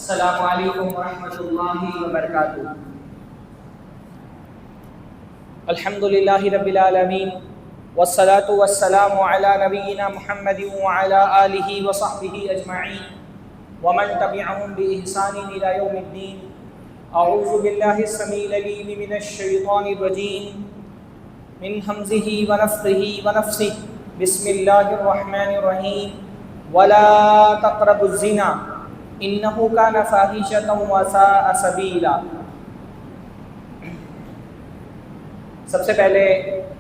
السلام علیکم ورحمۃ اللہ وبرکاتہ۔ الحمد للہ رب العالمین والصلاة والسلام علی نبینا محمد وعلی آلہ وصحبہ اجمعین ومن تبعہم بإحسان الی یوم الدین۔ اعوذ باللہ السمیع العلیم من الشیطان الرجیم من ہمزہ ونفخہ ونفثہ۔ بسم اللہ الرحمن الرحیم۔ ولا تقربوا الزنا انہ کان فاحشۃ وساء سبیلا۔ سب سے پہلے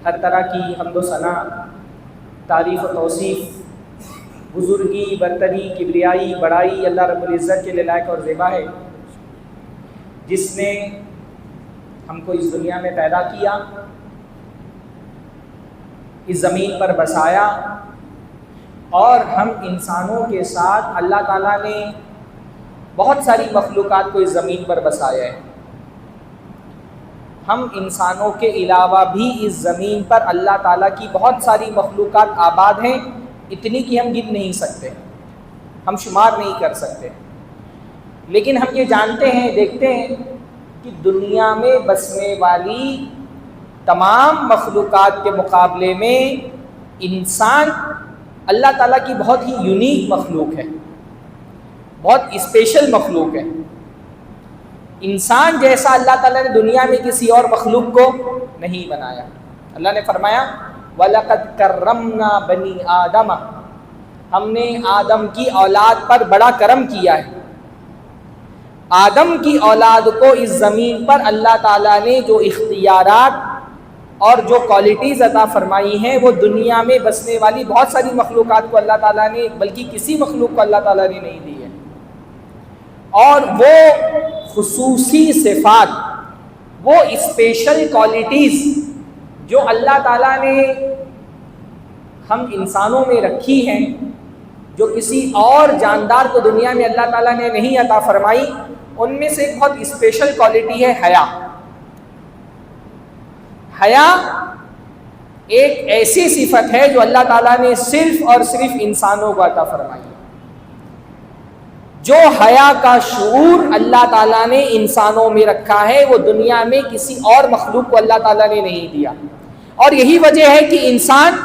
ہر طرح کی حمد و ثنا، تعریف و توصیف، بزرگی، برتری، کبریائی، بڑائی اللہ رب العزت کے لیے لائق اور زیبا ہے، جس نے ہم کو اس دنیا میں پیدا کیا، اس زمین پر بسایا، اور ہم انسانوں کے ساتھ اللہ تعالیٰ نے بہت ساری مخلوقات کو اس زمین پر بسایا ہے۔ ہم انسانوں کے علاوہ بھی اس زمین پر اللہ تعالیٰ کی بہت ساری مخلوقات آباد ہیں، اتنی کہ ہم گن نہیں سکتے، ہم شمار نہیں کر سکتے۔ لیکن ہم یہ جانتے ہیں، دیکھتے ہیں کہ دنیا میں بسنے والی تمام مخلوقات کے مقابلے میں انسان اللہ تعالیٰ کی بہت ہی یونیک مخلوق ہے، بہت اسپیشل مخلوق ہے۔ انسان جیسا اللہ تعالیٰ نے دنیا میں کسی اور مخلوق کو نہیں بنایا۔ اللہ نے فرمایا وَلَقَدْ كَرَّمْنَا بَنِي آدَمَ، ہم نے آدم کی اولاد پر بڑا کرم کیا ہے۔ آدم کی اولاد کو اس زمین پر اللہ تعالیٰ نے جو اختیارات اور جو کوالٹیز عطا فرمائی ہیں، وہ دنیا میں بسنے والی بہت ساری مخلوقات کو اللہ تعالیٰ نے، بلکہ کسی مخلوق کو اللہ تعالیٰ نے نہیں دی ہے۔ اور وہ خصوصی صفات، وہ اسپیشل کوالٹیز جو اللہ تعالیٰ نے ہم انسانوں میں رکھی ہیں، جو کسی اور جاندار کو دنیا میں اللہ تعالیٰ نے نہیں عطا فرمائی، ان میں سے ایک بہت اسپیشل کوالٹی ہے حیا۔ حیا ایک ایسی صفت ہے جو اللہ تعالیٰ نے صرف اور صرف انسانوں کو عطا فرمائی ہے۔ جو حیا کا شعور اللہ تعالیٰ نے انسانوں میں رکھا ہے، وہ دنیا میں کسی اور مخلوق کو اللہ تعالیٰ نے نہیں دیا۔ اور یہی وجہ ہے کہ انسان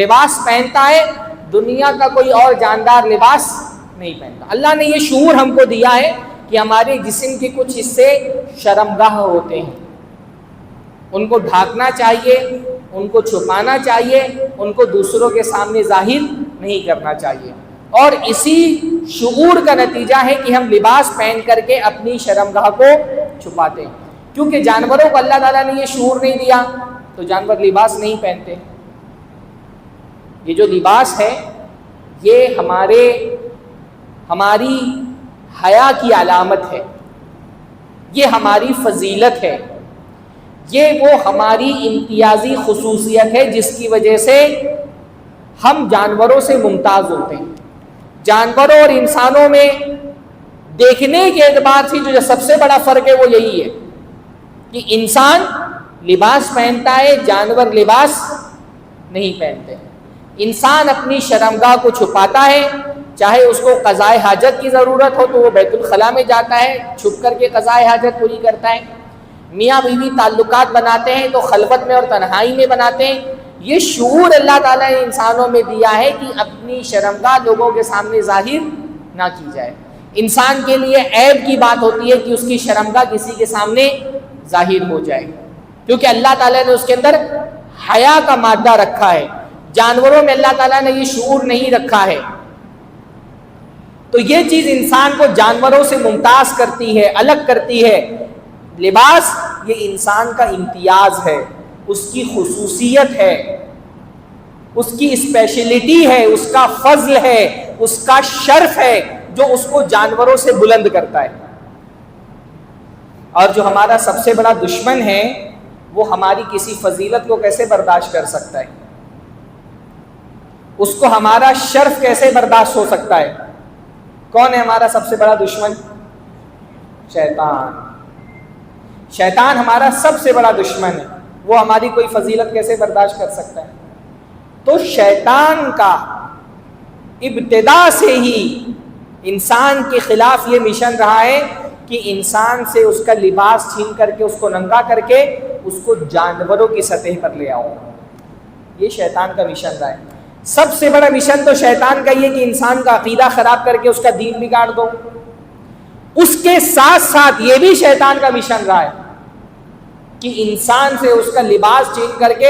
لباس پہنتا ہے، دنیا کا کوئی اور جاندار لباس نہیں پہنتا۔ اللہ نے یہ شعور ہم کو دیا ہے کہ ہمارے جسم کے کچھ حصے شرمگاہ ہوتے ہیں، ان کو ڈھانکنا چاہیے، ان کو چھپانا چاہیے، ان کو دوسروں کے سامنے ظاہر نہیں کرنا چاہیے۔ اور اسی شعور کا نتیجہ ہے کہ ہم لباس پہن کر کے اپنی شرمگاہ کو چھپاتے ہیں، کیونکہ جانوروں کو اللہ تعالیٰ نے یہ شعور نہیں دیا تو جانور لباس نہیں پہنتے۔ یہ جو لباس ہے، یہ ہماری حیا کی علامت ہے، یہ ہماری فضیلت ہے، یہ وہ ہماری امتیازی خصوصیت ہے جس کی وجہ سے ہم جانوروں سے ممتاز ہوتے ہیں۔ جانوروں اور انسانوں میں دیکھنے کے اعتبار سے جو سب سے بڑا فرق ہے وہ یہی ہے کہ انسان لباس پہنتا ہے، جانور لباس نہیں پہنتے۔ انسان اپنی شرمگاہ کو چھپاتا ہے، چاہے اس کو قضائے حاجت کی ضرورت ہو تو وہ بیت الخلاء میں جاتا ہے، چھپ کر کے قضائے حاجت پوری کرتا ہے۔ میاں بیوی تعلقات بناتے ہیں تو خلوت میں اور تنہائی میں بناتے ہیں۔ یہ شعور اللہ تعالیٰ نے انسانوں میں دیا ہے کہ اپنی شرمگاہ لوگوں کے سامنے ظاہر نہ کی جائے۔ انسان کے لیے عیب کی بات ہوتی ہے کہ اس کی شرمگاہ کسی کے سامنے ظاہر ہو جائے، کیونکہ اللہ تعالیٰ نے اس کے اندر حیا کا مادہ رکھا ہے۔ جانوروں میں اللہ تعالیٰ نے یہ شعور نہیں رکھا ہے، تو یہ چیز انسان کو جانوروں سے ممتاز کرتی ہے، الگ کرتی ہے۔ لباس یہ انسان کا امتیاز ہے، اس کی خصوصیت ہے، اس کی اسپیشلٹی ہے، اس کا فضل ہے، اس کا شرف ہے، جو اس کو جانوروں سے بلند کرتا ہے۔ اور جو ہمارا سب سے بڑا دشمن ہے، وہ ہماری کسی فضیلت کو کیسے برداشت کر سکتا ہے؟ اس کو ہمارا شرف کیسے برداشت ہو سکتا ہے؟ کون ہے ہمارا سب سے بڑا دشمن؟ شیطان۔ شیطان ہمارا سب سے بڑا دشمن ہے، وہ ہماری کوئی فضیلت کیسے برداشت کر سکتا ہے؟ تو شیطان کا ابتدا سے ہی انسان کے خلاف یہ مشن رہا ہے کہ انسان سے اس کا لباس چھین کر کے، اس کو ننگا کر کے اس کو جانوروں کی سطح پر لے آؤ. یہ شیطان کا مشن رہا ہے. سب سے بڑا مشن تو شیطان کا یہ کہ انسان کا عقیدہ خراب کر کے اس کا دین بگاڑ دو. اس کے ساتھ ساتھ یہ بھی شیطان کا مشن رہا ہے کہ انسان سے اس کا لباس چھین کر کے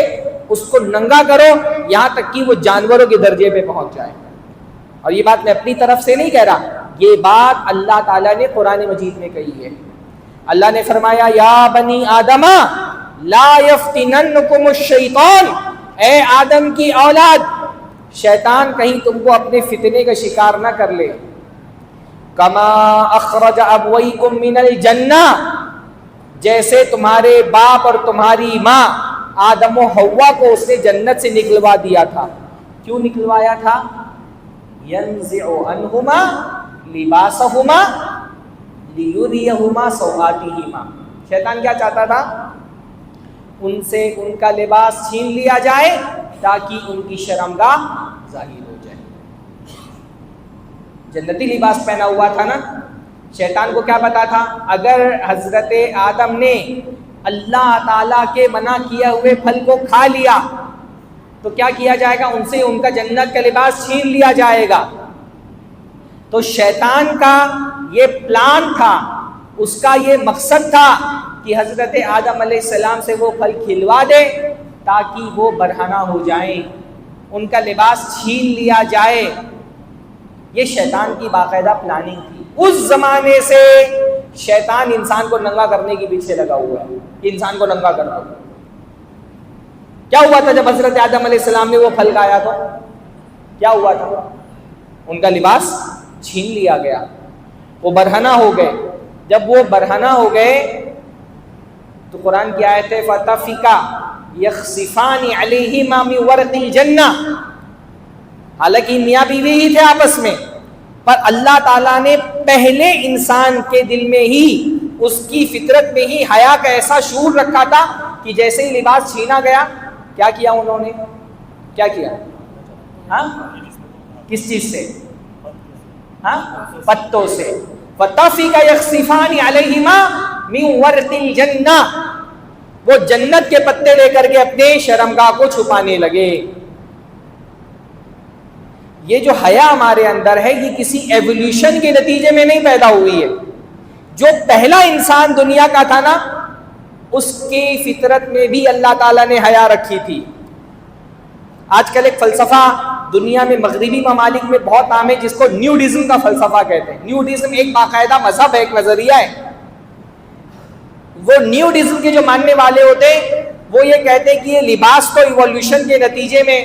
اس کو ننگا کرو، یہاں تک کہ وہ جانوروں کے درجے پہ پہنچ جائے. اور یہ بات میں اپنی طرف سے نہیں کہہ رہا، یہ بات اللہ تعالیٰ نے قرآن مجید میں کہی ہے. اللہ نے فرمایا یا بنی آدم لا یفتننکم الشیطان، اے آدم کی اولاد، شیطان کہیں تم کو اپنے فتنے کا شکار نہ کر لے. کما اخرج ابویکم من الجنہ، جیسے تمہارے باپ اور تمہاری ماں آدم و حوا کو اس نے جنت سے نکلوا دیا تھا. کیوں نکلوایا تھا؟ ينزع عنهما لباسهما ليريهما سوآتهما. شیطان کیا چاہتا تھا؟ ان سے ان کا لباس چھین لیا جائے تاکہ ان کی شرمگاہ ظاہر ہو جائے. جنتی لباس پہنا ہوا تھا نا. شیطان کو کیا پتا تھا؟ اگر حضرت آدم نے اللہ تعالیٰ کے منع کیا ہوئے پھل کو کھا لیا تو کیا کیا جائے گا؟ ان سے ان کا جنت کا لباس چھین لیا جائے گا. تو شیطان کا یہ پلان تھا، اس کا یہ مقصد تھا کہ حضرت آدم علیہ السلام سے وہ پھل کھلوا دے تاکہ وہ برہنہ ہو جائیں، ان کا لباس چھین لیا جائے. یہ شیطان کی باقاعدہ پلاننگ تھی. اس زمانے سے شیطان انسان کو ننگا کرنے کے پیچھے لگا ہوا ہے، انسان کو ننگا کرنا. کیا ہوا تھا جب حضرت آدم علیہ السلام نے وہ پھل کھایا تو کیا ہوا تھا؟ ان کا لباس چھین لیا گیا، وہ برہنہ ہو گئے. جب وہ برہنہ ہو گئے تو قرآن کی آیت ہے فَطَفِقَا يَخْصِفَانِ عَلَيْهِمَا مِنْ وَرَقِ الْجَنَّةِ. حالانکہ میاں بیوی ہی تھے آپس میں، پر اللہ تعالیٰ نے پہلے انسان کے دل میں ہی، اس کی فطرت میں ہی حیا کا ایسا شعور رکھا تھا کہ جیسے ہی لباس چھینا گیا کیا کیا انہوں نے؟ کیا کیا؟ ہاں کس چیز سے؟ ہاں پتوں سے. فَطَفِقَ يَخْصِفَانِ عَلَيْهِمَا مِنْ وَرْقِ الْجَنَّةِ. وہ جنت کے پتے لے کر کے اپنے شرمگاہ کو چھپانے لگے. یہ جو حیا ہمارے اندر ہے یہ کسی ایولیوشن کے نتیجے میں نہیں پیدا ہوئی ہے. جو پہلا انسان دنیا کا تھا نا، اس کی فطرت میں بھی اللہ تعالیٰ نے حیا رکھی تھی. آج کل ایک فلسفہ دنیا میں مغربی ممالک میں بہت عام ہے جس کو نیوڈزم کا فلسفہ کہتے ہیں. نیوڈزم ایک باقاعدہ مذہب ہے، ایک نظریہ ہے. وہ نیوڈزم کے جو ماننے والے ہوتے ہیں وہ یہ کہتے ہیں کہ یہ لباس تو ایولیوشن کے نتیجے میں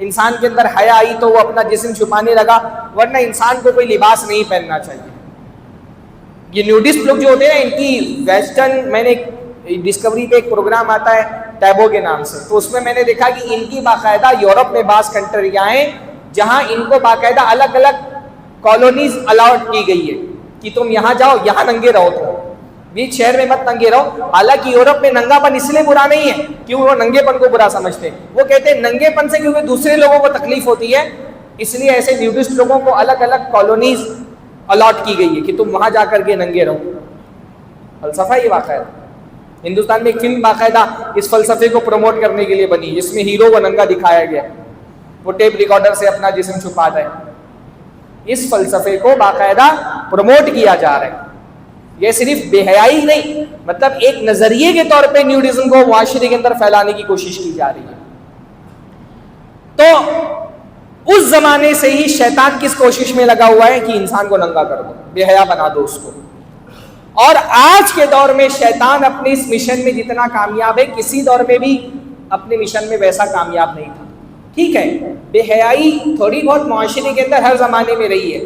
انسان کے اندر حیا آئی تو وہ اپنا جسم چھپانے لگا، ورنہ انسان کو کوئی لباس نہیں پہننا چاہیے. یہ نیوڈسٹ لوگ جو ہوتے ہیں نا، ان کی ویسٹرن، میں نے ڈسکوری پہ ایک پروگرام آتا ہے ٹیبو کے نام سے، تو اس میں نے دیکھا کہ ان کی باقاعدہ یورپ میں بعض کنٹریاں ہیں جہاں ان کو باقاعدہ الگ الگ کالونیز الاٹ کی گئی ہے کہ تم یہاں جاؤ، یہاں ننگے رہو، تم بیچ شہر میں مت ننگے رہو. حالانکہ یورپ میں ننگا پن اس لیے برا نہیں ہے کیوں وہ ننگے پن کو برا سمجھتے ہیں. وہ کہتے ہیں ننگے پن سے کیونکہ دوسرے لوگوں کو تکلیف ہوتی ہے، اس لیے ایسے نیوڈسٹ لوگوں کو الگ الگ کالونیز الاٹ کی گئی ہے کہ تم وہاں جا کر کے ننگے رہو. فلسفہ یہ باقاعدہ ہندوستان میں ایک فلم باقاعدہ اس فلسفے کو پروموٹ کرنے کے لیے بنی جس میں ہیرو کو ننگا دکھایا گیا، وہ ٹیپ ریکارڈر سے اپنا جسم چھپاتا ہے. اس فلسفے کو باقاعدہ پروموٹ کیا جا رہا ہے. یہ صرف بے حیائی نہیں، مطلب ایک نظریے کے طور پہ نیوڈزم کو معاشرے کے اندر پھیلانے کی کوشش کی جا رہی ہے. تو اس زمانے سے ہی شیطان کس کوشش میں لگا ہوا ہے کہ انسان کو ننگا کر دو، بے حیا بنا دو اس کو. اور آج کے دور میں شیطان اپنے اس مشن میں جتنا کامیاب ہے، کسی دور میں بھی اپنے مشن میں ویسا کامیاب نہیں تھا. ٹھیک ہے، بے حیائی تھوڑی بہت معاشرے کے اندر ہر زمانے میں رہی ہے،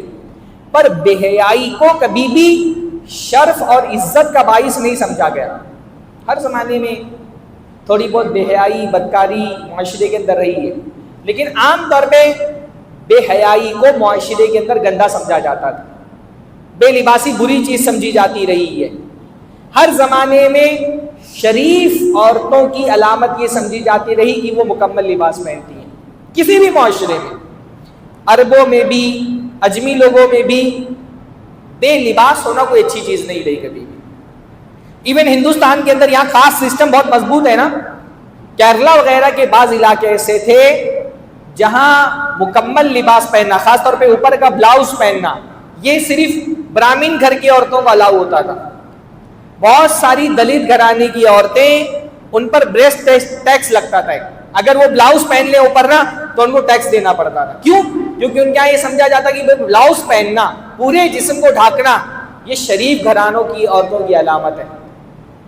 پر بے حیائی کو کبھی بھی شرف اور عزت کا باعث نہیں سمجھا گیا. ہر زمانے میں تھوڑی بہت بے حیائی، بدکاری معاشرے کے اندر رہی ہے، لیکن عام طور پہ بے حیائی کو معاشرے کے اندر گندا سمجھا جاتا تھا، بے لباسی بری چیز سمجھی جاتی رہی ہے. ہر زمانے میں شریف عورتوں کی علامت یہ سمجھی جاتی رہی کہ وہ مکمل لباس پہنتی ہیں. کسی بھی معاشرے میں، عربوں میں بھی، اجمی لوگوں میں بھی بے لباس ہونا کوئی اچھی چیز نہیں رہی کبھی بھی. ایون ہندوستان کے اندر یہاں خاص سسٹم بہت مضبوط ہے نا. کیرلا وغیرہ کے بعض علاقے ایسے تھے جہاں مکمل لباس پہننا, خاص طور پہ اوپر کا بلاؤز پہننا, یہ صرف برامین گھر کی عورتوں کو الاؤ ہوتا تھا. بہت ساری دلت گھرانے کی عورتیں, ان پر بریسٹ ٹیکس لگتا تھا. اگر وہ بلاؤز پہن لے اوپر نا تو ان کو ٹیکس دینا پڑتا تھا. کیوں؟ کیونکہ ان کا یہ سمجھا جاتا کہ بلاؤز پہننا, پورے جسم کو ڈھانکنا, یہ شریف گھرانوں کی عورتوں کی علامت ہے.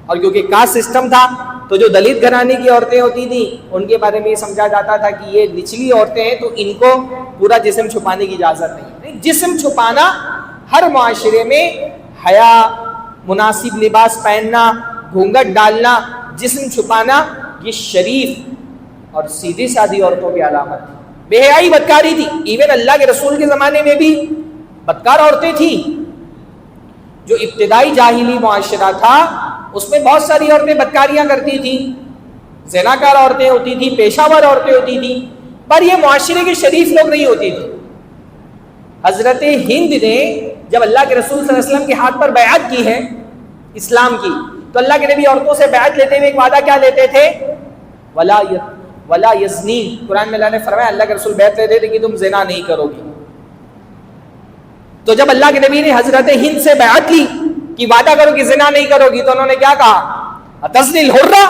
اور کیونکہ کاسٹ سسٹم تھا تو جو دلت گھرانے کی عورتیں ہوتی تھیں ان کے بارے میں یہ سمجھا جاتا تھا کہ یہ نچلی عورتیں ہیں تو ان کو پورا جسم چھپانے کی اجازت نہیں. جسم چھپانا ہر معاشرے میں, حیا, مناسب لباس پہننا, گھونگھٹ ڈالنا, جسم چھپانا, یہ شریف اور سیدھی سادھی عورتوں کی علامت تھی. بے حیائی بدکاری تھی. ایون اللہ کے رسول کے زمانے میں بھی بدکار عورتیں تھیں. جو ابتدائی جاہلی معاشرہ تھا اس میں بہت ساری عورتیں بدکاریاں کرتی تھیں, زناکار عورتیں ہوتی تھیں, پیشہ ور عورتیں ہوتی تھیں, پر یہ معاشرے کے شریف لوگ نہیں ہوتی تھی. حضرت ہند نے جب اللہ کے رسول صلی اللہ علیہ وسلم کے ہاتھ پر بیعت کی ہے اسلام کی, تو اللہ کے نبی عورتوں سے بیعت لیتے ہوئے ایک وعدہ کیا لیتے تھے؟ ولا یزنین. قرآن میں اللہ نے فرمایا, اللہ کے رسول بیعت لیتے تھے کہ تم زنا نہیں کرو گی. تو جب اللہ کے نبی نے حضرت ہند سے بیعت لی کہ وعدہ کرو کہ زنا نہیں کرو گی, تو انہوں نے کیا کہا؟ اتزنی الحرہ,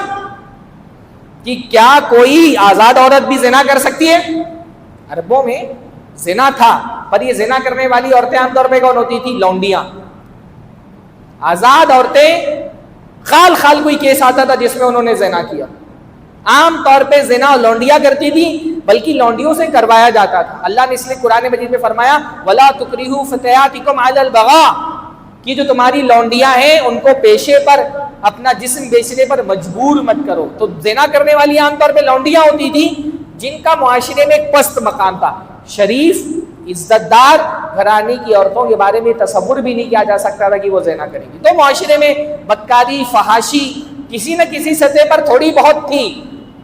کہ کیا کوئی آزاد عورت بھی زنا کر سکتی ہے؟ عربوں میں زنا تھا, پر یہ زنا کرنے والی عورتیں عام طور پہ کون ہوتی تھی؟ لونڈیاں. آزاد عورتیں خال خال کوئی کیس آتا تھا جس میں انہوں نے زنا کیا. عام طور پہ زنا لونڈیاں کرتی تھی, بلکہ لونڈیوں سے کروایا جاتا تھا. اللہ نے اس لیے قرآن مجید میں فرمایا وَلَا تُكْرِهُ فَتَيَاتِكُمْ عَلَى الْبَغَاءِ, کہ جو تمہاری لونڈیاں ہیں ان کو پیشے پر, اپنا جسم بیچنے پر مجبور مت کرو. تو زنا کرنے والی عام طور پہ لونڈیاں ہوتی تھی جن کا معاشرے میں ایک پست مقام تھا. شریف عزت دار گھرانے کی عورتوں کے بارے میں تصور بھی نہیں کیا جا سکتا تھا کہ وہ زنا کریں گی. تو معاشرے میں بدکاری, فحاشی کسی نہ کسی سطح پر تھوڑی بہت تھی,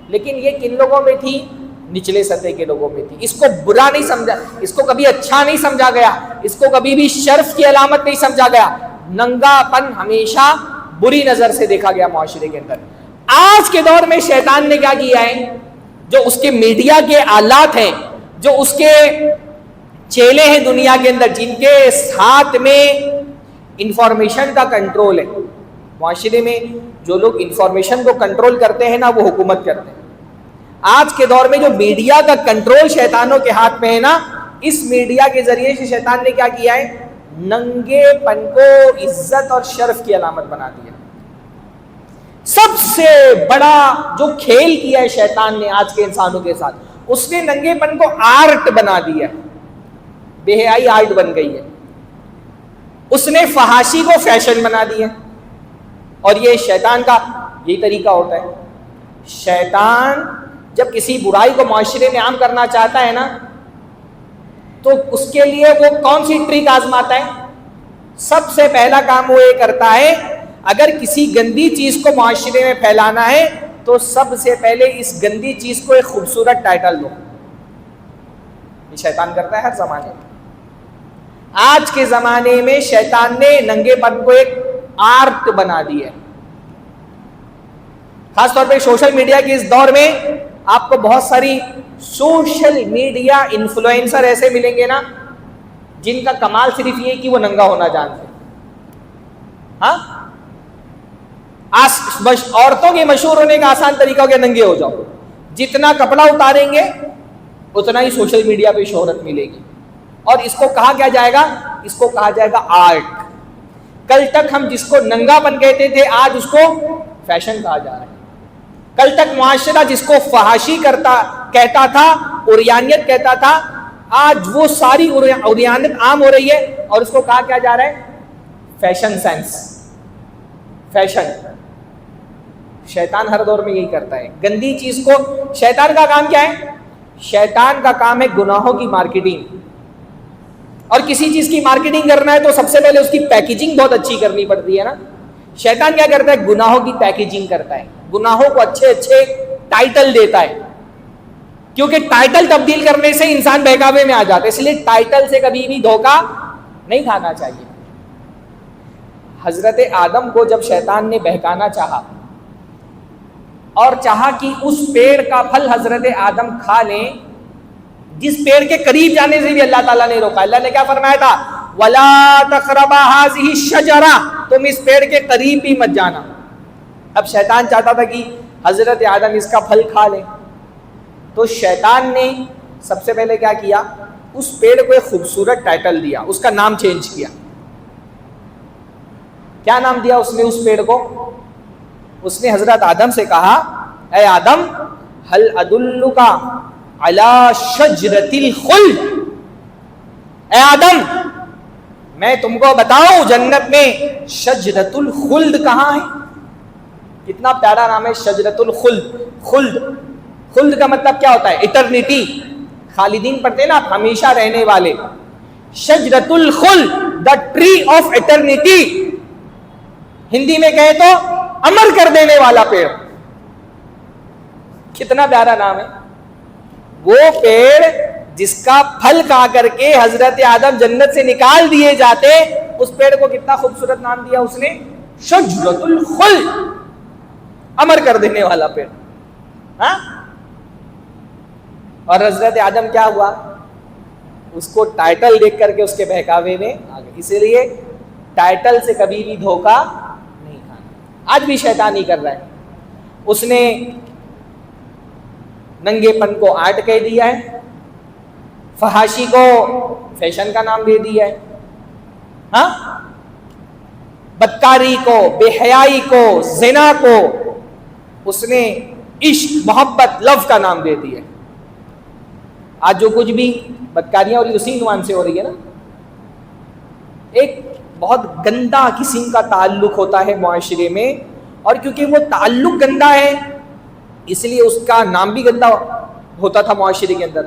لیکن یہ کن لوگوں میں تھی؟ نچلے سطح کے لوگوں میں تھی. اس کو برا نہیں سمجھا, اس کو کبھی اچھا نہیں سمجھا گیا, اس کو کبھی بھی شرف کی علامت نہیں سمجھا گیا. ننگا پن ہمیشہ بری نظر سے دیکھا گیا معاشرے کے اندر. آج کے دور میں شیطان نے کیا کیا ہے؟ جو اس کے میڈیا کے آلات ہیں, جو اس کے چیلے ہیں دنیا کے اندر, جن کے ہاتھ میں انفارمیشن کا کنٹرول ہے. معاشرے میں جو لوگ انفارمیشن کو کنٹرول کرتے ہیں نا, وہ حکومت کرتے ہیں. آج کے دور میں جو میڈیا کا کنٹرول شیطانوں کے ہاتھ میں ہے نا, اس میڈیا کے ذریعے سے شیطان نے کیا کیا ہے؟ ننگے پن کو عزت اور شرف کی علامت بنا دیا. سب سے بڑا جو کھیل کیا ہے شیطان نے آج کے انسانوں کے ساتھ, اس نے ننگے پن کو آرٹ بنا دیا. بے حیائی آرٹ بن گئی ہے. اس نے فحاشی کو فیشن بنا دیا. اور یہ شیطان کا یہی طریقہ ہوتا ہے. شیطان جب کسی برائی کو معاشرے میں عام کرنا چاہتا ہے نا, تو اس کے لیے وہ کون سی ٹرک آزماتا ہے؟ سب سے پہلا کام وہ یہ کرتا ہے, اگر کسی گندی چیز کو معاشرے میں پھیلانا ہے تو سب سے پہلے اس گندی چیز کو ایک خوبصورت ٹائٹل دو. یہ شیطان کرتا ہے ہر زمانے میں. آج کے زمانے میں شیطان نے ننگے پن کو ایک آرٹ بنا دی ہے. خاص طور پہ سوشل میڈیا کے اس دور میں آپ کو بہت ساری سوشل میڈیا انفلوئنسر ایسے ملیں گے نا, جن کا کمال صرف یہ کہ وہ ننگا ہونا جانتے. ہاں, عورتوں کے مشہور ہونے کا آسان طریقہ ہو گیا ننگے ہو جاؤ. جتنا کپڑا اتاریں گے اتنا ہی سوشل میڈیا پہ شہرت ملے گی. اور اس کو کہا کیا جائے گا؟ اس کو کہا جائے گا آرٹ. کل تک ہم جس کو ننگا پن کہتے تھے, آج اس کو فیشن کہا جا رہا ہے. کل تک معاشرہ جس کو فحاشی کہتا تھا, عریانیت کہتا تھا, آج وہ ساری عریانیت عام ہو رہی ہے اور اس کو کہا کیا جا رہا ہے؟ Fashion sense, fashion. شیطان ہر دور میں یہی کرتا ہے. گندی چیز کو, شیطان کا کام کیا ہے؟ شیطان کا کام ہے گناہوں کی مارکیٹنگ. اور کسی چیز کی مارکیٹنگ کرنا ہے تو سب سے پہلے اس کی پیکیجنگ بہت اچھی کرنی پڑتی ہے نا. شیطان کیا کرتا ہے؟ گناہوں کی پیکیجنگ کرتا ہے, گناہوں کو اچھے اچھے ٹائٹل دیتا ہے. کیونکہ ٹائٹل تبدیل کرنے سے انسان بہکاوے میں آ جاتا ہے، اس لیے ٹائٹل سے کبھی بھی دھوکہ نہیں کھانا چاہیے۔ حضرت آدم کو جب شیطان نے بہکانا چاہا اور چاہا کہ اس پیڑ کا پھل حضرت آدم کھا لیں، جس پیڑ کے قریب جانے سے بھی اللہ تعالیٰ نے روکا۔ اللہ نے کیا فرمایا تھا؟ وَلَا تَقْرَبَا هَٰذِهِ الشَّجَرَةَ، تم اس پیڑ کے قریب بھی مت جانا۔ اب شیطان چاہتا تھا کہ حضرت آدم اس کا پھل کھا لیں، تو شیطان نے سب سے پہلے کیا کیا؟ اس پیڑ کو ایک خوبصورت ٹائٹل دیا، اس کا نام چینج کیا۔ کیا نام دیا اس نے اس پیڑ کو؟ اس نے حضرت آدم سے کہا، اے آدم هل ادلک علی شجرۃ الخلد، اے آدم میں تم کو بتاؤں جنت میں شجرۃ الخلد کہاں ہے؟ کتنا پیارا نام ہے شجرۃ الخلد۔ خلد، خلد کا مطلب کیا ہوتا ہے؟ ایٹرنیٹی، خالدین پڑھتے ہیں نا آپ، ہمیشہ رہنے والے۔ شجرۃ الخلد، the tree of eternity, Hindi میں کہے تو امر کر دینے والا پیڑ۔ کتنا پیارا نام ہے۔ وہ پیڑ جس کا پھل کھا کر کے حضرت آدم جنت سے نکال دیے جاتے، اس پیڑ کو کتنا خوبصورت نام دیا اس نے؟ شجرۃ الخلد، امر کر دینے والا پیڑ۔ ہاں؟ اور حضرت آدم کیا ہوا؟ اس کو ٹائٹل دیکھ کر کے اس کے بہکاوے میں آ گئے۔ اسی لیے ٹائٹل سے کبھی بھی دھوکہ نہیں کھانا۔ آج بھی شیطان ہی کر رہا ہے۔ اس نے ننگے پن کو آرٹ کہہ دیا ہے، فحاشی کو فیشن کا نام دے دیا ہے، ہاں، بدکاری کو، بے حیائی کو، زنا کو اس نے عشق، محبت، لو کا نام دے دیا ہے۔ آج جو کچھ بھی بدکاریاں ہو رہی اسی عنوان سے ہو رہی ہے نا۔ ایک بہت گندا قسم کا تعلق ہوتا ہے معاشرے میں، اور کیونکہ وہ تعلق گندا ہے اس لیے اس کا نام بھی گندا ہوتا تھا معاشرے کے اندر۔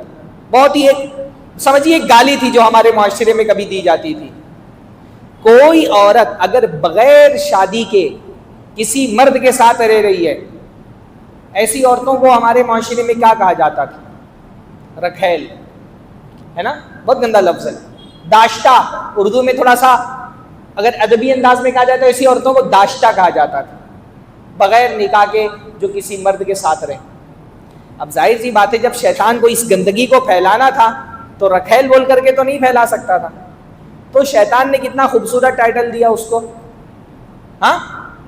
بہت ہی ایک سمجھیے ایک گالی تھی جو ہمارے معاشرے میں کبھی دی جاتی تھی۔ کوئی عورت اگر بغیر شادی کے کسی مرد کے ساتھ رہ رہی ہے، ایسی عورتوں کو ہمارے معاشرے میں کیا کہا جاتا تھا؟ رکھیل، ہے نا، بہت گندا لفظ ہے۔ داشتہ، اردو میں تھوڑا سا اگر ادبی انداز میں کہا جاتا ہے، ایسی عورتوں کو داشتہ کہا جاتا تھا، بغیر نکاح کے جو کسی مرد کے ساتھ رہے۔ اب ظاہر سی بات ہے جب شیطان کو اس گندگی کو پھیلانا تھا تو رکھیل بول کر کے تو نہیں پھیلا سکتا تھا، تو شیطان نے کتنا خوبصورت ٹائٹل دیا اس کو، ہاں،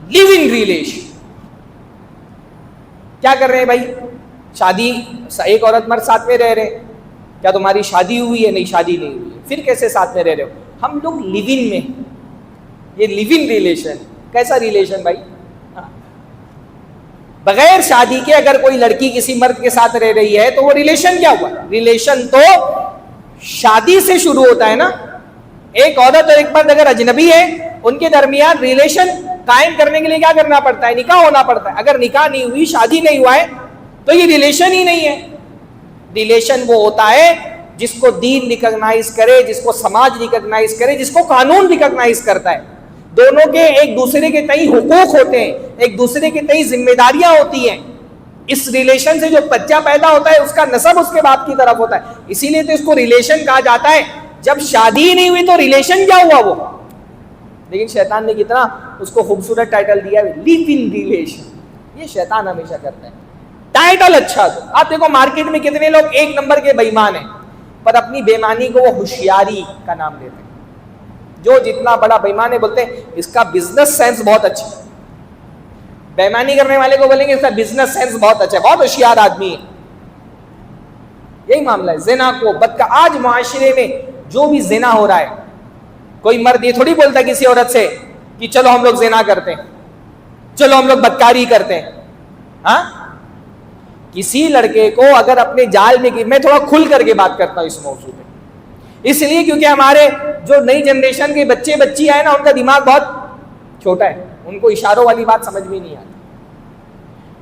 لیو ان ریلیشن۔ کیا کر رہے ہیں بھائی؟ شادی، ایک عورت مرد ساتھ میں رہ رہے ہیں، کیا تمہاری شادی ہوئی ہے؟ نہیں، شادی نہیں ہوئی ہے، پھر کیسے ساتھ میں رہ رہے ہو؟ ہم لوگ لیو ان میں، یہ لیو ان ریلیشن کیسا ریلیشن بھائی؟ بغیر شادی کے اگر کوئی لڑکی کسی مرد کے ساتھ رہ رہی ہے تو وہ ریلیشن کیا ہوا؟ ریلیشن تو شادی سے شروع ہوتا ہے نا۔ ایک عورت اور ایک مرد اگر اجنبی ہے، ان کے درمیان ریلیشن قائم کرنے کے لیے کیا کرنا پڑتا ہے؟ نکاح ہونا پڑتا ہے۔ اگر نکاح نہیں ہوئی، شادی نہیں ہوا ہے تو یہ ریلیشن ہی نہیں ہے۔ ریلیشن وہ ہوتا ہے جس کو دین ریکگنائز کرے، جس کو سماج ریکگنائز کرے، جس کو قانون ریکگنائز کرتا ہے۔ دونوں کے ایک دوسرے کے تئیں حقوق ہوتے ہیں، ایک دوسرے کے تئیں ذمہ داریاں ہوتی ہیں۔ اس ریلیشن سے جو بچہ پیدا ہوتا ہے اس کا نسب اس کے باپ کی طرف ہوتا ہے، اسی لیے تو اس کو ریلیشن کہا جاتا ہے۔ جب شادی نہیں ہوئی تو ریلیشن کیا ہوا وہ؟ لیکن شیطان نے کتنا اس کو خوبصورت ٹائٹل دیا ہے، لیو ان ریلیشن۔ یہ شیطان ہمیشہ کرتا ہے، ٹائٹل اچھا دو۔ آپ دیکھو مارکیٹ میں کتنے لوگ ایک نمبر کے بے ایمان ہیں، پر اپنی بے ایمانی کو وہ ہوشیاری کا نام دیتے ہیں۔ جو جتنا بڑا بے ایمان ہے بولتے ہیں اس کا بزنس سینس بہت اچھا ہے۔ بے ایمانی کرنے والے کو بولیں گے اس کا بزنس سینس بہت اچھا ہے، بہت ہوشیار آدمی ہے۔ یہی معاملہ ہے زنا کو آج معاشرے میں جو بھی زنا ہو رہا ہے، کوئی مرد یہ تھوڑی بولتا کسی عورت سے کہ چلو ہم لوگ زنا کرتے ہیں، چلو ہم لوگ بدکاری کرتے ہیں۔ ہاں، کسی لڑکے کو اگر اپنے جال میں، میں تھوڑا کھل کر کے بات کرتا ہوں اس موضوع پہ، اس لیے کیونکہ ہمارے جو نئی جنریشن کے بچے بچی آئے نا، ان کا دماغ بہت چھوٹا ہے، ان کو اشاروں والی بات سمجھ میں نہیں آتی۔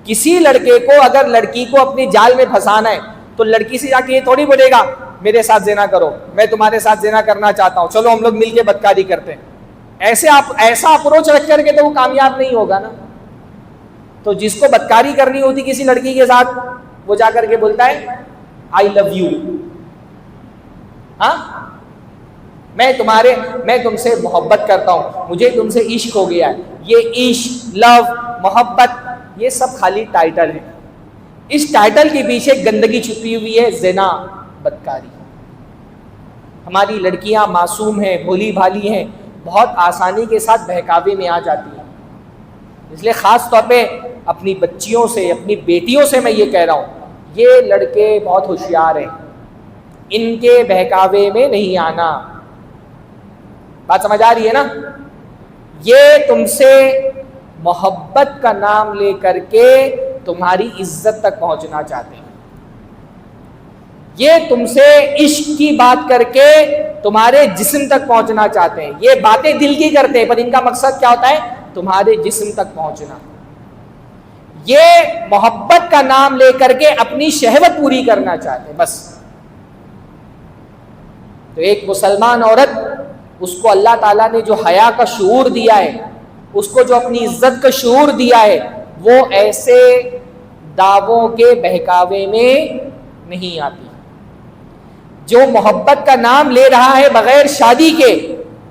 کسی لڑکے کو اگر لڑکی کو اپنے جال میں پھنسانا ہے تو لڑکی سے جا کے یہ تھوڑی بولے گا میرے ساتھ زنا کرو، میں تمہارے ساتھ زنا کرنا چاہتا ہوں، چلو ہم لوگ مل کے بدکاری کرتے ہیں۔ ایسا اپروچ رکھ کر کے تو وہ کامیاب نہیں ہوگا نا۔ تو جس کو بدکاری کرنی ہوتی کسی لڑکی کے ساتھ، وہ جا کر کے بولتا ہے آئی لو یو، ہاں میں تم سے محبت کرتا ہوں، مجھے تم سے عشق ہو گیا ہے. یہ عشق، لو، محبت، یہ سب خالی ٹائٹل ہے. اس ٹائٹل کے پیچھے گندگی چھپی ہوئی ہے، زنا، بدکاری. ہماری لڑکیاں معصوم ہیں، بھولی بھالی ہیں، بہت آسانی کے ساتھ بہکاوے میں آ جاتی ہیں. اس لیے خاص طور پہ اپنی بچیوں سے، اپنی بیٹیوں سے میں یہ کہہ رہا ہوں، یہ لڑکے بہت ہوشیار ہیں، ان کے بہکاوے میں نہیں آنا. بات سمجھ آ رہی ہے نا؟ یہ تم سے محبت کا نام لے کر کے تمہاری عزت تک پہنچنا چاہتے ہیں. یہ تم سے عشق کی بات کر کے تمہارے جسم تک پہنچنا چاہتے ہیں. یہ باتیں دل کی کرتے ہیں، پر ان کا مقصد کیا ہوتا ہے؟ تمہارے جسم تک پہنچنا. یہ محبت کا نام لے کر کے اپنی شہوت پوری کرنا چاہتے ہیں بس. تو ایک مسلمان عورت، اس کو اللہ تعالیٰ نے جو حیا کا شعور دیا ہے، اس کو جو اپنی عزت کا شعور دیا ہے، وہ ایسے دعووں کے بہکاوے میں نہیں آتی. جو محبت کا نام لے رہا ہے بغیر شادی کے،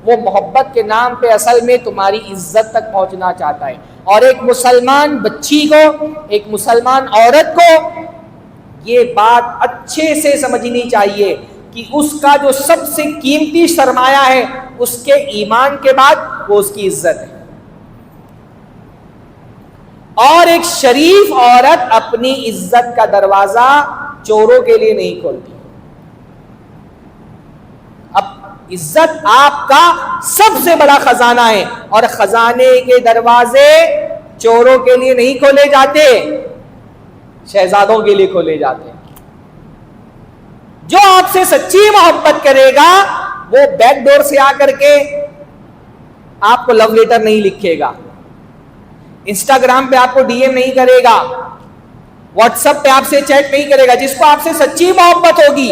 وہ محبت کے نام پہ اصل میں تمہاری عزت تک پہنچنا چاہتا ہے. اور ایک مسلمان بچی کو، ایک مسلمان عورت کو یہ بات اچھے سے سمجھنی چاہیے کہ اس کا جو سب سے قیمتی سرمایہ ہے اس کے ایمان کے بعد وہ اس کی عزت ہے. اور ایک شریف عورت اپنی عزت کا دروازہ چوروں کے لیے نہیں کھولتی. اب عزت آپ کا سب سے بڑا خزانہ ہے، اور خزانے کے دروازے چوروں کے لیے نہیں کھولے جاتے، شہزادوں کے لیے کھولے جاتے ہیں. جو آپ سے سچی محبت کرے گا وہ بیک ڈور سے آ کر کے آپ کو لو لیٹر نہیں لکھے گا، انسٹاگرام پہ آپ کو ڈی ایم نہیں کرے گا، واٹس ایپ پہ آپ سے چیٹ نہیں کرے گا. جس کو آپ سے سچی محبت ہوگی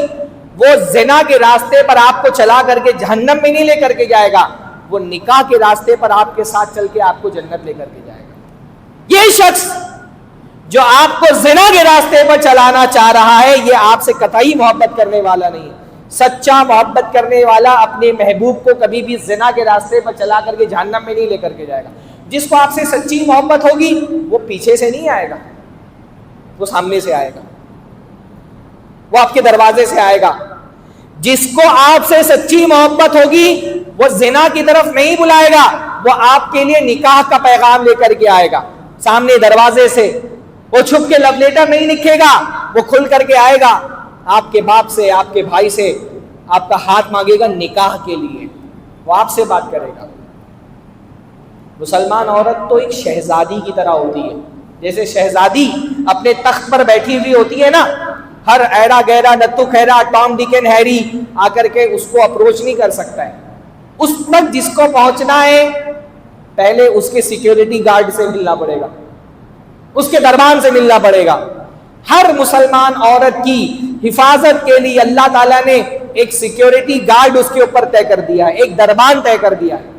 وہ زنا کے راستے پر آپ کو چلا کر کے جہنم میں نہیں لے کر کے جائے گا، وہ نکاح کے راستے پر آپ کے ساتھ چل کے آپ کو جنت لے کر کے جائے گا. یہ شخص جو آپ کو زنا کے راستے پر چلانا چاہ رہا ہے، یہ آپ سے قطعی محبت کرنے والا نہیں. سچا محبت کرنے والا اپنے محبوب کو کبھی بھی زنا کے راستے پر چلا کر کے جہنم میں نہیں لے کر کے جائے گا. جس کو آپ سے سچی محبت ہوگی وہ پیچھے سے نہیں آئے گا، وہ سامنے سے آئے گا، وہ آپ کے دروازے سے آئے گا. جس کو آپ سے سچی محبت ہوگی وہ زنا کی طرف نہیں بلائے گا، وہ آپ کے لیے نکاح کا پیغام لے کر کے آئے گا سامنے دروازے سے. وہ چھپ کے لو لیٹر نہیں لکھے گا، وہ کھل کر کے آئے گا آپ کے باپ سے، آپ کے بھائی سے، آپ کا ہاتھ مانگے گا نکاح کے لیے، وہ آپ سے بات کرے گا. مسلمان عورت تو ایک شہزادی کی طرح ہوتی ہے. جیسے شہزادی اپنے تخت پر بیٹھی ہوئی ہوتی ہے نا، ہر ایڑا گہرا نتو خیرا ٹام ڈک اینڈ ہیری آ کر کے اس کو اپروچ نہیں کر سکتا ہے. اس تک جس کو پہنچنا ہے پہلے اس کے سیکیورٹی گارڈ سے ملنا پڑے گا، اس کے دربان سے ملنا پڑے گا. ہر مسلمان عورت کی حفاظت کے لیے اللہ تعالیٰ نے ایک سیکیورٹی گارڈ اس کے اوپر طے کر دیا ہے، ایک دربان طے کر دیا ہے.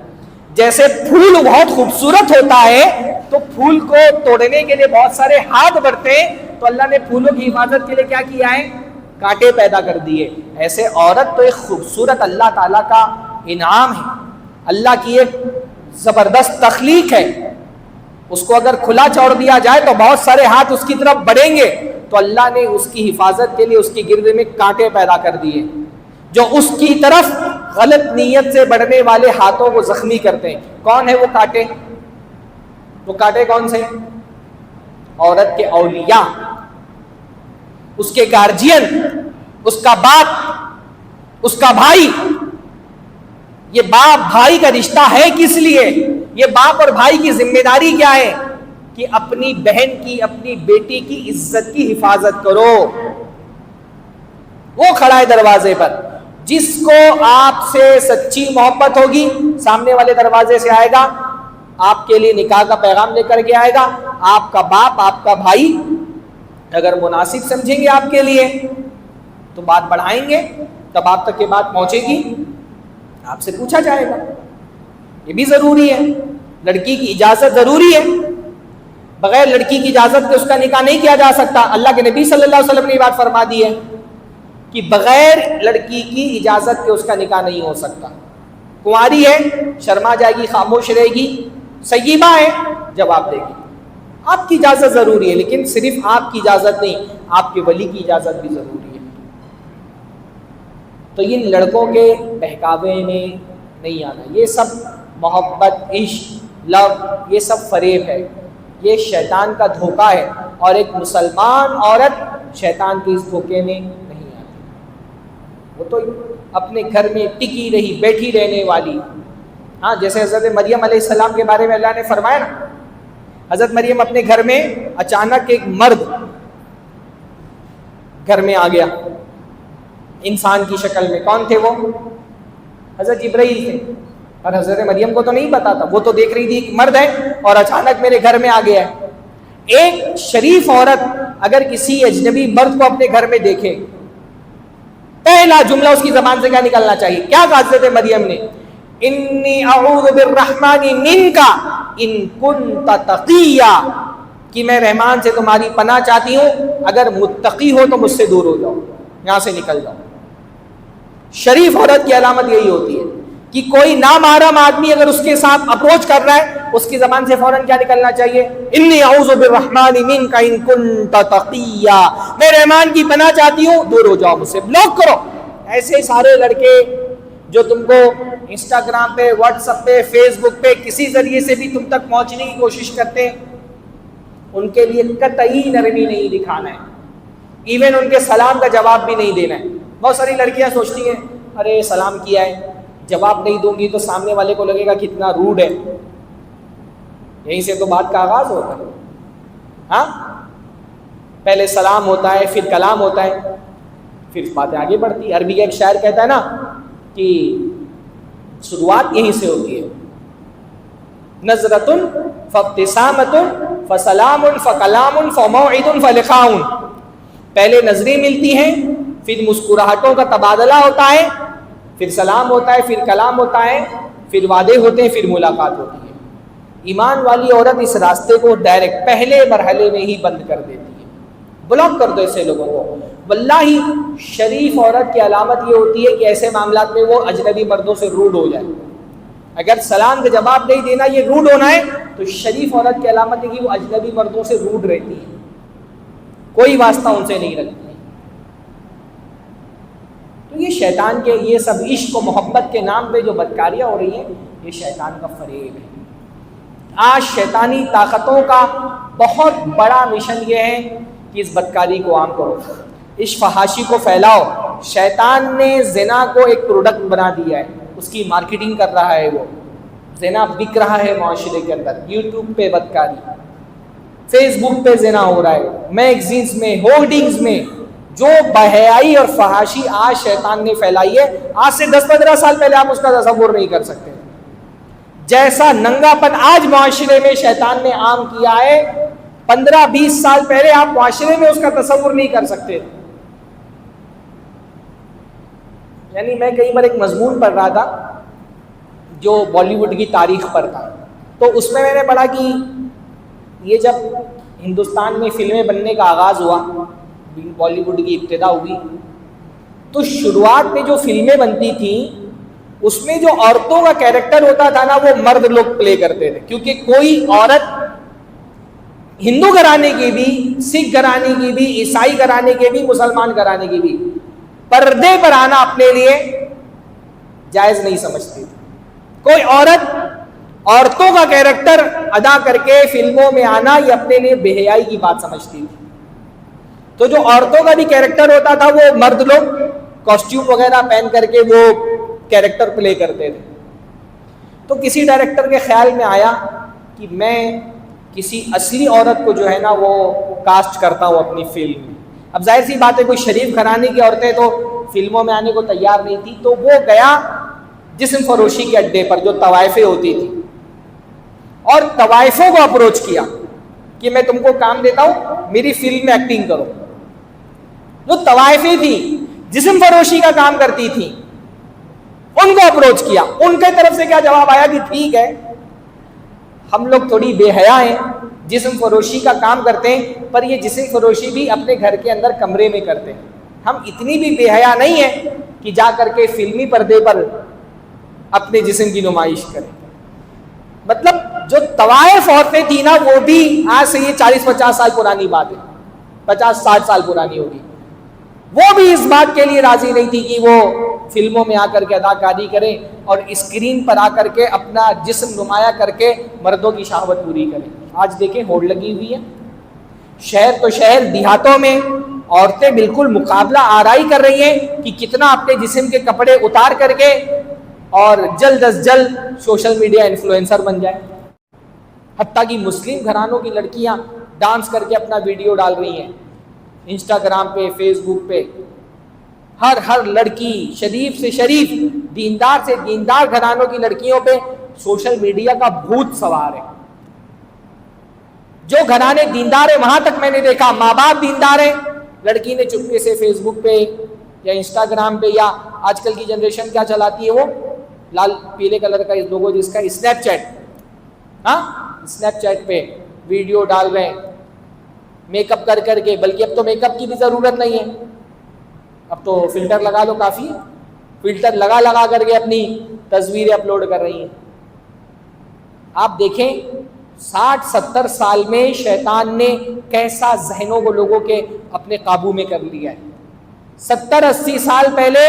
جیسے پھول بہت خوبصورت ہوتا ہے تو پھول کو توڑنے کے لیے بہت سارے ہاتھ بڑھتے ہیں، تو اللہ نے پھولوں کی حفاظت کے لیے کیا کیا ہے؟ کانٹے پیدا کر دیے. ایسے عورت تو ایک خوبصورت اللہ تعالیٰ کا انعام ہے، اللہ کی ایک زبردست تخلیق ہے. اس کو اگر کھلا چھوڑ دیا جائے تو بہت سارے ہاتھ اس کی طرف بڑھیں گے، تو اللہ نے اس کی حفاظت کے لیے اس کی گرد میں کانٹے پیدا کر دیے جو اس کی طرف غلط نیت سے بڑھنے والے ہاتھوں کو زخمی کرتے ہیں. کون ہے وہ کانٹے؟ وہ کانٹے کون سے؟ عورت کے اولیاء، اس کے گارجین، اس کا باپ، اس کا بھائی. یہ باپ بھائی کا رشتہ ہے کس لیے؟ یہ باپ اور بھائی کی ذمہ داری کیا ہے؟ کہ اپنی بہن کی، اپنی بیٹی کی عزت کی حفاظت کرو. وہ کھڑا ہے دروازے پر. جس کو آپ سے سچی محبت ہوگی سامنے والے دروازے سے آئے گا، آپ کے لیے نکاح کا پیغام لے کر کے آئے گا. آپ کا باپ، آپ کا بھائی اگر مناسب سمجھیں گے آپ کے لیے تو بات بڑھائیں گے، تب آپ تک یہ بات پہنچے گی، آپ سے پوچھا جائے گا. یہ بھی ضروری ہے، لڑکی کی اجازت ضروری ہے. بغیر لڑکی کی اجازت کے اس کا نکاح نہیں کیا جا سکتا. اللہ کے نبی صلی اللہ علیہ وسلم نے یہ بات فرما دی ہے. کہ بغیر لڑکی کی اجازت کے اس کا نکاح نہیں ہو سکتا. کنواری ہے، شرما جائے گی، خاموش رہے گی. سیبہ ہے، جواب دے گی. آپ کی اجازت ضروری ہے، لیکن صرف آپ کی اجازت نہیں، آپ کے ولی کی اجازت بھی ضروری ہے. تو ان لڑکوں کے بہکاوے میں نہیں آنا. یہ سب محبت، عشق، لو، یہ سب فریب ہے، یہ شیطان کا دھوکہ ہے. اور ایک مسلمان عورت شیطان کے اس دھوکے میں نہیں آتی. وہ تو اپنے گھر میں ٹکی رہی، بیٹھی رہنے والی. ہاں، جیسے حضرت مریم علیہ السلام کے بارے میں اللہ نے فرمایا نا، حضرت مریم اپنے گھر میں اچانک ایک مرد گھر میں آ گیا انسان کی شکل میں. کون تھے وہ؟ حضرت جبرائیل تھے. اور حضرت مریم کو تو نہیں پتا تھا، وہ تو دیکھ رہی تھی ایک مرد ہے اور اچانک میرے گھر میں آ گیا ہے. ایک شریف عورت اگر کسی اجنبی مرد کو اپنے گھر میں دیکھے، پہلا جملہ اس کی زبان سے کیا نکلنا چاہیے؟ کیا کہا حضرت مریم نے؟ انی اعوذ بالرحمن منک ان کنت تقیا، کہ میں رحمان سے تمہاری پناہ چاہتی ہوں، اگر متقی ہو تو مجھ سے دور ہو جاؤ، یہاں سے نکل جاؤ. شریف عورت کی علامت یہی ہوتی ہے کہ کوئی نامحرم آدمی اگر اس کے ساتھ اپروچ کر رہا ہے، اس کی زبان سے فوراً کیا نکلنا چاہیے؟ انی اعوذ بالرحمن منک ان کنت تقیا، میں رحمان کی پناہ چاہتی ہوں، دور ہو جاؤ مجھ سے، بلاک کرو. ایسے سارے لڑکے جو تم کو انسٹاگرام پہ، واٹس ایپ پہ، فیس بک پہ کسی ذریعے سے بھی تم تک پہنچنے کی کوشش کرتے ہیں، ان کے لیے قطعی نرمی نہیں دکھانا ہے. ایون ان کے سلام کا جواب بھی نہیں دینا ہے. بہت ساری لڑکیاں سوچتی ہیں ارے سلام کیا ہے، جواب نہیں دوں گی تو سامنے والے کو لگے گا کتنا روڈ ہے. یہیں سے تو بات کا آغاز ہوتا ہے. ہاں، پہلے سلام ہوتا ہے، پھر کلام ہوتا ہے، پھر باتیں آگے بڑھتی. عربی کا ایک شاعر کہتا ہے نا کہ شروعات یہیں سے ہوتی ہے، نظرۃ فابتسامۃ فسلام فکلام فموعد فلقاء. پہلے نظریں ملتی ہیں، پھر مسکراہٹوں کا تبادلہ ہوتا ہے، پھر سلام ہوتا ہے، پھر کلام ہوتا ہے، پھر وعدے ہوتے ہیں، پھر ملاقات ہوتی ہے. ایمان والی عورت اس راستے کو ڈائریکٹ پہلے مرحلے میں ہی بند کر دیتی ہے. بلاک کر دو ایسے لوگوں کو. واللہ شریف عورت کی علامت یہ ہوتی ہے کہ ایسے معاملات میں وہ اجنبی مردوں سے روڈ ہو جائے. اگر سلام کا جواب نہیں دینا یہ روڈ ہونا ہے، تو شریف عورت کی علامت ہے کہ وہ اجنبی مردوں سے روڈ رہتی ہے، کوئی واسطہ ان سے نہیں رکھتی. تو یہ شیطان کے یہ سب عشق و محبت کے نام پہ جو بدکاریاں ہو رہی ہیں، یہ شیطان کا فریب ہے. آج شیطانی طاقتوں کا بہت بڑا مشن یہ ہے کہ اس بدکاری کو عام کرو، اس فحاشی کو پھیلاؤ. شیطان نے زنا کو ایک پروڈکٹ بنا دیا ہے، اس کی مارکیٹنگ کر رہا ہے. وہ زنا بک رہا ہے معاشرے کے اندر. یوٹیوب پہ بدکاری، فیس بک پہ زنا ہو رہا ہے، میگزینز میں، ہولڈنگز میں. جو بحیائی اور فحاشی آج شیطان نے پھیلائی ہے، آج سے 10-15 سال پہلے آپ اس کا تصور نہیں کر سکتے. جیسا ننگا پن آج معاشرے میں شیطان نے عام کیا ہے، 15-20 سال پہلے آپ معاشرے میں اس کا تصور نہیں کر سکتے. یعنی میں کئی بار ایک مضمون پڑھ رہا تھا جو بالی ووڈ کی تاریخ پر تھا، تو اس میں نے پڑھا کہ یہ جب ہندوستان میں فلمیں بننے کا آغاز ہوا، بالی ووڈ کی ابتدا ہوئی، تو شروعات میں جو فلمیں بنتی تھیں اس میں جو عورتوں کا کیریکٹر ہوتا تھا نا، وہ مرد لوگ پلے کرتے تھے. کیونکہ کوئی عورت ہندو گھرانے کی بھی، سکھ گھرانے کی بھی، عیسائی گھرانے کے بھی، مسلمان گھرانے کی بھی پردے پر آنا اپنے لیے جائز نہیں سمجھتی تھی. کوئی عورت عورتوں کا کیریکٹر ادا کر کے فلموں میں آنا یہ اپنے لیے بے حیائی کی بات سمجھتی تھی. تو جو عورتوں کا بھی کیریکٹر ہوتا تھا وہ مرد لوگ کاسٹیوم وغیرہ پہن کر کے وہ کیریکٹر پلے کرتے تھے. تو کسی ڈائریکٹر کے خیال میں آیا کہ میں کسی اصلی عورت کو جو ہے نا وہ کاسٹ کرتا ہوں اپنی فلم میں. اب ظاہر سی بات ہے کوئی شریف گھرانے کی عورتیں تو فلموں میں آنے کو تیار نہیں تھی، تو وہ گیا جسم فروشی کے اڈے پر جو طوائفیں ہوتی تھی، اور طوائفوں کو اپروچ کیا کہ میں تم کو کام دیتا ہوں، میری فلم میں ایکٹنگ کرو. جو طوائفیں تھیں جسم فروشی کا کام کرتی تھیں، ان کو اپروچ کیا. ان کے طرف سے کیا جواب آیا کہ ٹھیک ہے، ہم لوگ تھوڑی بے حیا ہیں، جسم فروشی کا کام کرتے ہیں، پر یہ جسم فروشی بھی اپنے گھر کے اندر کمرے میں کرتے ہیں. ہم اتنی بھی بے حیا نہیں ہیں کہ جا کر کے فلمی پردے پر اپنے جسم کی نمائش کریں. مطلب جو طوائف عورتیں تھیں نا، وہ بھی آج سے یہ 40-50 سال پرانی بات ہے، 50-60 سال پرانی ہوگی، وہ بھی اس بات کے لیے راضی نہیں تھی کہ وہ فلموں میں آ کر کے اداکاری کریں اور اسکرین پر آ کر کے اپنا جسم نمایاں کر کے مردوں کی شہوت پوری کریں. آج دیکھیں ہوڑ لگی ہوئی ہے، شہر تو شہر، دیہاتوں میں عورتیں بالکل مقابلہ آرائی کر رہی ہیں کہ کتنا اپنے جسم کے کپڑے اتار کر کے اور جلد از جلد سوشل میڈیا انفلوئنسر بن جائے. حتیٰ کہ مسلم گھرانوں کی لڑکیاں ڈانس کر کے اپنا ویڈیو ڈال رہی ہیں انسٹاگرام پہ، فیس بک پہ. ہر لڑکی، شریف سے شریف، دیندار سے دیندار گھرانوں کی لڑکیوں پہ سوشل میڈیا کا بھوت سوار ہے. جو گھرانے دیندار ہیں وہاں تک میں نے دیکھا ماں باپ دیندار ہیں، لڑکی نے چپکے سے فیس بک پہ یا انسٹاگرام پہ، یا آج کل کی جنریشن کیا چلاتی ہے، وہ لال پیلے کلر کا لوگو جس کا اسنیپ چیٹ، ہاں اسنیپ چیٹ پہ ویڈیو ڈال رہے ہیں میک اپ کر کر کے. بلکہ اب تو میک اپ کی بھی ضرورت نہیں ہے، اب تو فلٹر لگا لو کافی ہے. فلٹر لگا کر کے اپنی تصویریں اپلوڈ کر رہی ہیں. آپ دیکھیں 60-70 سال میں شیطان نے کیسا ذہنوں کو لوگوں کے اپنے قابو میں کر لیا ہے. 70-80 سال پہلے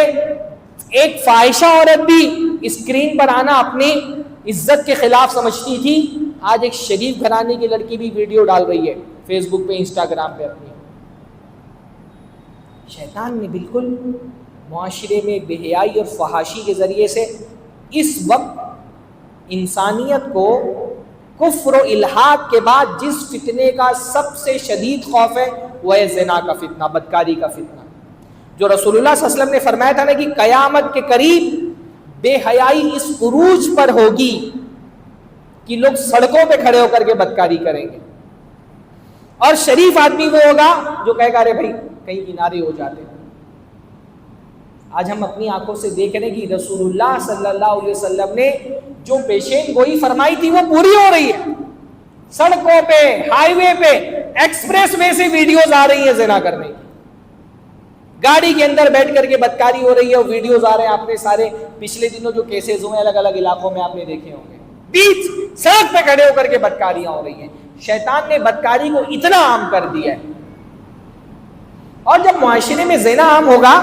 ایک فاحشہ عورت بھی اسکرین پر آنا اپنی عزت کے خلاف سمجھتی تھی. آج ایک شریف گھرانے کی لڑکی بھی ویڈیو ڈال رہی ہے فیس بک پہ، انسٹاگرام پہ اپنی. شیطان نے بالکل معاشرے میں بے حیائی اور فحاشی کے ذریعے سے اس وقت انسانیت کو کفر و الحاد کے بعد جس فتنے کا سب سے شدید خوف ہے وہ ہے زنا کا فتنہ، بدکاری کا فتنہ. جو رسول اللہ صلی اللہ علیہ وسلم نے فرمایا تھا نا کہ قیامت کے قریب بے حیائی اس عروج پر ہوگی کہ لوگ سڑکوں پہ کھڑے ہو کر کے بدکاری کریں گے، اور شریف آدمی وہ ہوگا جو کہے گا ارے بھائی کہیں کنارے ہو جاتے. آج ہم اپنی آنکھوں سے دیکھ رہے ہیں کہ رسول اللہ صلی اللہ علیہ وسلم نے جو پیشین گوئی فرمائی تھی وہ پوری ہو رہی ہے. سڑکوں پہ، ہائی وے پہ، ایکسپریس وے سے ویڈیوز آ رہی ہیں زنا کرنے کی. گاڑی کے اندر بیٹھ کر کے بدکاری ہو رہی ہے اور ویڈیوز آ رہے ہیں. آپ نے سارے پچھلے دنوں جو کیسز ہوئے الگ الگ علاقوں میں آپ نے دیکھے ہوں گے، بیچ سڑک پہ کھڑے ہو کر کے بدکاریاں ہو رہی ہیں. شیطان نے بدکاری کو اتنا عام کر دیا ہے. اور جب معاشرے میں زنا عام ہوگا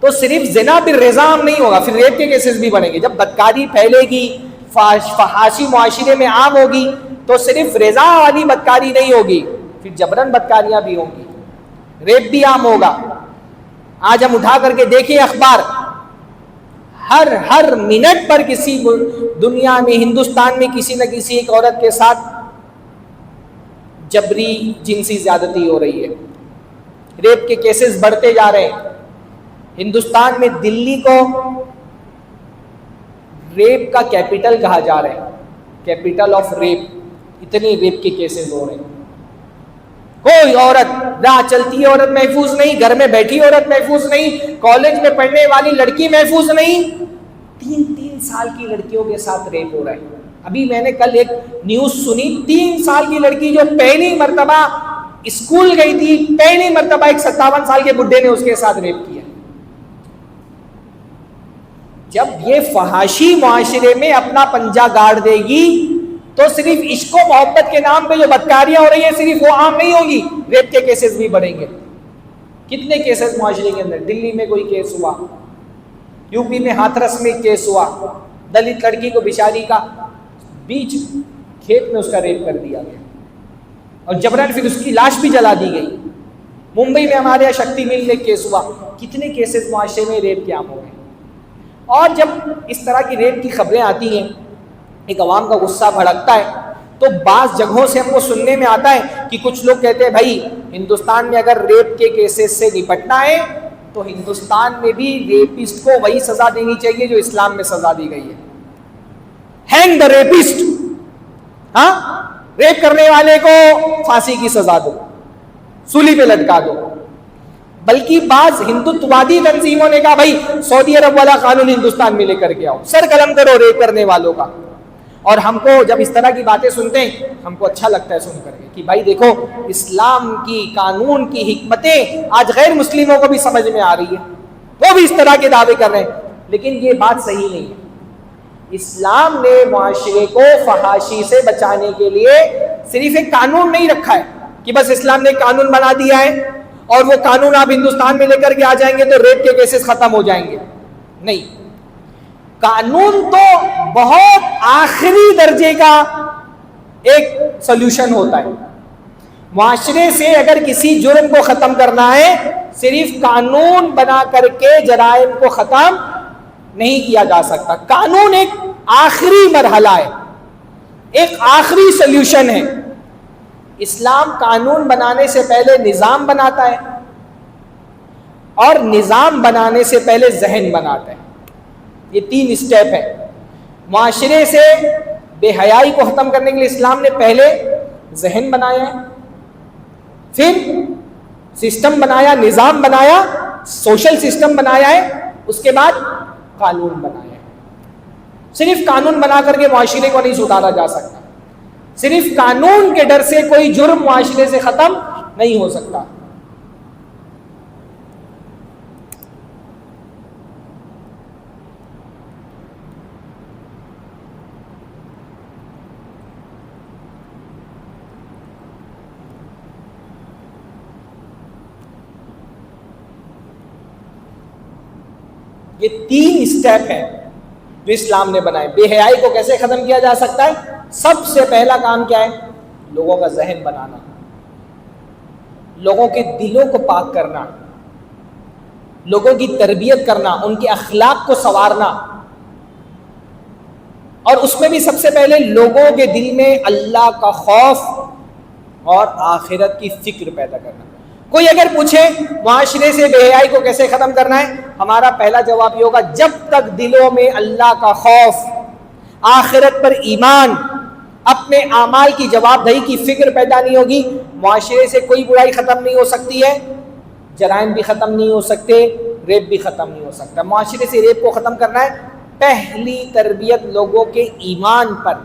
تو صرف زنا بالرضا عام نہیں ہوگا، پھر ریپ کے کیسز بھی بڑھیں گے. جب بدکاری پھیلے گی، فحاشی معاشرے میں عام ہوگی تو صرف رضا والی بدکاری نہیں ہوگی، پھر جبرن بدکاریاں بھی ہوں گی، ریپ بھی عام ہوگا. آج ہم اٹھا کر کے دیکھیں اخبار، ہر منٹ پر کسی دنیا میں، ہندوستان میں کسی نہ کسی ایک عورت کے ساتھ جبری جنسی زیادتی ہو رہی ہے. ریپ کے کیسز بڑھتے جا رہے ہیں. ہندوستان میں دلی کو ریپ کا کیپٹل کہا جا رہا ہے، کیپٹل آف ریپ. اتنے ریپ کے کیسز ہو رہے ہیں. کوئی عورت، راہ چلتی عورت محفوظ نہیں، گھر میں بیٹھی عورت محفوظ نہیں، کالج میں پڑھنے والی لڑکی محفوظ نہیں. 3 سال کی لڑکیوں کے ساتھ ریپ ہو رہا ہے. ابھی میں نے کل ایک نیوز سنی، 3 سال کی لڑکی جو پہلی مرتبہ اسکول گئی تھی، پہلی مرتبہ ایک 57 سال کے بڈھے نے اس کے ساتھ ریپ کیا. جب یہ فحاشی معاشرے میں اپنا پنجہ گاڑ دے گی تو صرف عشق و محبت کے نام پہ جو بدکاریاں ہو رہی ہیں صرف وہ عام نہیں ہوگی، ریپ کے کیسز بھی بڑھیں گے. کتنے کیسز معاشرے کے اندر، دلی میں کوئی کیس ہوا، یو پی میں ہاتھرس میں کیس ہوا، دلت لڑکی کو بیچاری کا بیچ کھیت میں اس کا ریپ کر دیا گیا اور جبرن پھر اس کی لاش بھی جلا دی گئی. ممبئی میں ہمارے یہاں شکتی مل میں کیس ہوا. کتنے کیسز معاشرے میں ریپ کے عام ہو گئے. اور جب اس طرح کی ریپ کی خبریں آتی ہیں، ایک عوام کا غصہ بھڑکتا ہے، تو بعض جگہوں سے ہم کو سننے میں آتا ہے کہ کچھ لوگ کہتے ہیں بھائی ہندوستان میں اگر ریپ کے کیسز سے نپٹنا ہے تو ہندوستان میں بھی ریپسٹ کو وہی سزا دینی چاہیے جو اسلام میں سزا دی گئی ہے. ہینگ دا ریپسٹ. ہاں، ریپ کرنے والے کو پھانسی کی سزا دو، سولی پہ لٹکا دو. بلکہ بعض ہندوتوادی تنظیموں نے کہا بھائی سعودی عرب والا قانون ہندوستان میں لے کر کے آؤ، سر قلم کرو ریپ کرنے والوں کا. اور ہم کو جب اس طرح کی باتیں سنتے ہیں ہم کو اچھا لگتا ہے سن کر کے کہ بھائی دیکھو اسلام کی قانون کی حکمتیں آج غیر مسلموں کو بھی سمجھ میں آ رہی ہے، وہ بھی اس طرح کے دعوے کر رہے ہیں، لیکن یہ بات صحیح نہیں ہے۔ اسلام نے معاشرے کو فحاشی سے بچانے کے لیے صرف ایک قانون نہیں رکھا ہے کہ بس اسلام نے قانون بنا دیا ہے اور وہ قانون آپ ہندوستان میں لے کر کے آ جائیں گے تو ریپ کے کیسز ختم ہو جائیں گے، نہیں، قانون تو بہت آخری درجے کا ایک سلوشن ہوتا ہے۔ معاشرے سے اگر کسی جرم کو ختم کرنا ہے صرف قانون بنا کر کے جرائم کو ختم نہیں کیا جا سکتا، قانون ایک آخری مرحلہ ہے، ایک آخری سلوشن ہے۔ اسلام قانون بنانے سے پہلے نظام بناتا ہے اور نظام بنانے سے پہلے ذہن بناتا ہے، یہ 3 سٹیپ ہے۔ معاشرے سے بے حیائی کو ختم کرنے کے لیے اسلام نے پہلے ذہن بنایا ہے، پھر سسٹم بنایا، نظام بنایا، سوشل سسٹم بنایا ہے، اس کے بعد قانون بنایا ہے۔ صرف قانون بنا کر کے معاشرے کو نہیں سدھارا جا سکتا، صرف قانون کے ڈر سے کوئی جرم معاشرے سے ختم نہیں ہو سکتا۔ یہ 3 سٹیپ ہیں جو اسلام نے بنائے۔ بے حیائی کو کیسے ختم کیا جا سکتا ہے؟ سب سے پہلا کام کیا ہے؟ لوگوں کا ذہن بنانا، لوگوں کے دلوں کو پاک کرنا، لوگوں کی تربیت کرنا، ان کے اخلاق کو سنوارنا، اور اس میں بھی سب سے پہلے لوگوں کے دل میں اللہ کا خوف اور آخرت کی فکر پیدا کرنا۔ کوئی اگر پوچھے معاشرے سے بے حیائی کو کیسے ختم کرنا ہے، ہمارا پہلا جواب یہ ہوگا جب تک دلوں میں اللہ کا خوف، آخرت پر ایمان، اپنے اعمال کی جواب دہی کی فکر پیدا نہیں ہوگی، معاشرے سے کوئی برائی ختم نہیں ہو سکتی ہے، جرائم بھی ختم نہیں ہو سکتے، ریپ بھی ختم نہیں ہو سکتا۔ معاشرے سے ریپ کو ختم کرنا ہے، پہلی تربیت لوگوں کے ایمان پر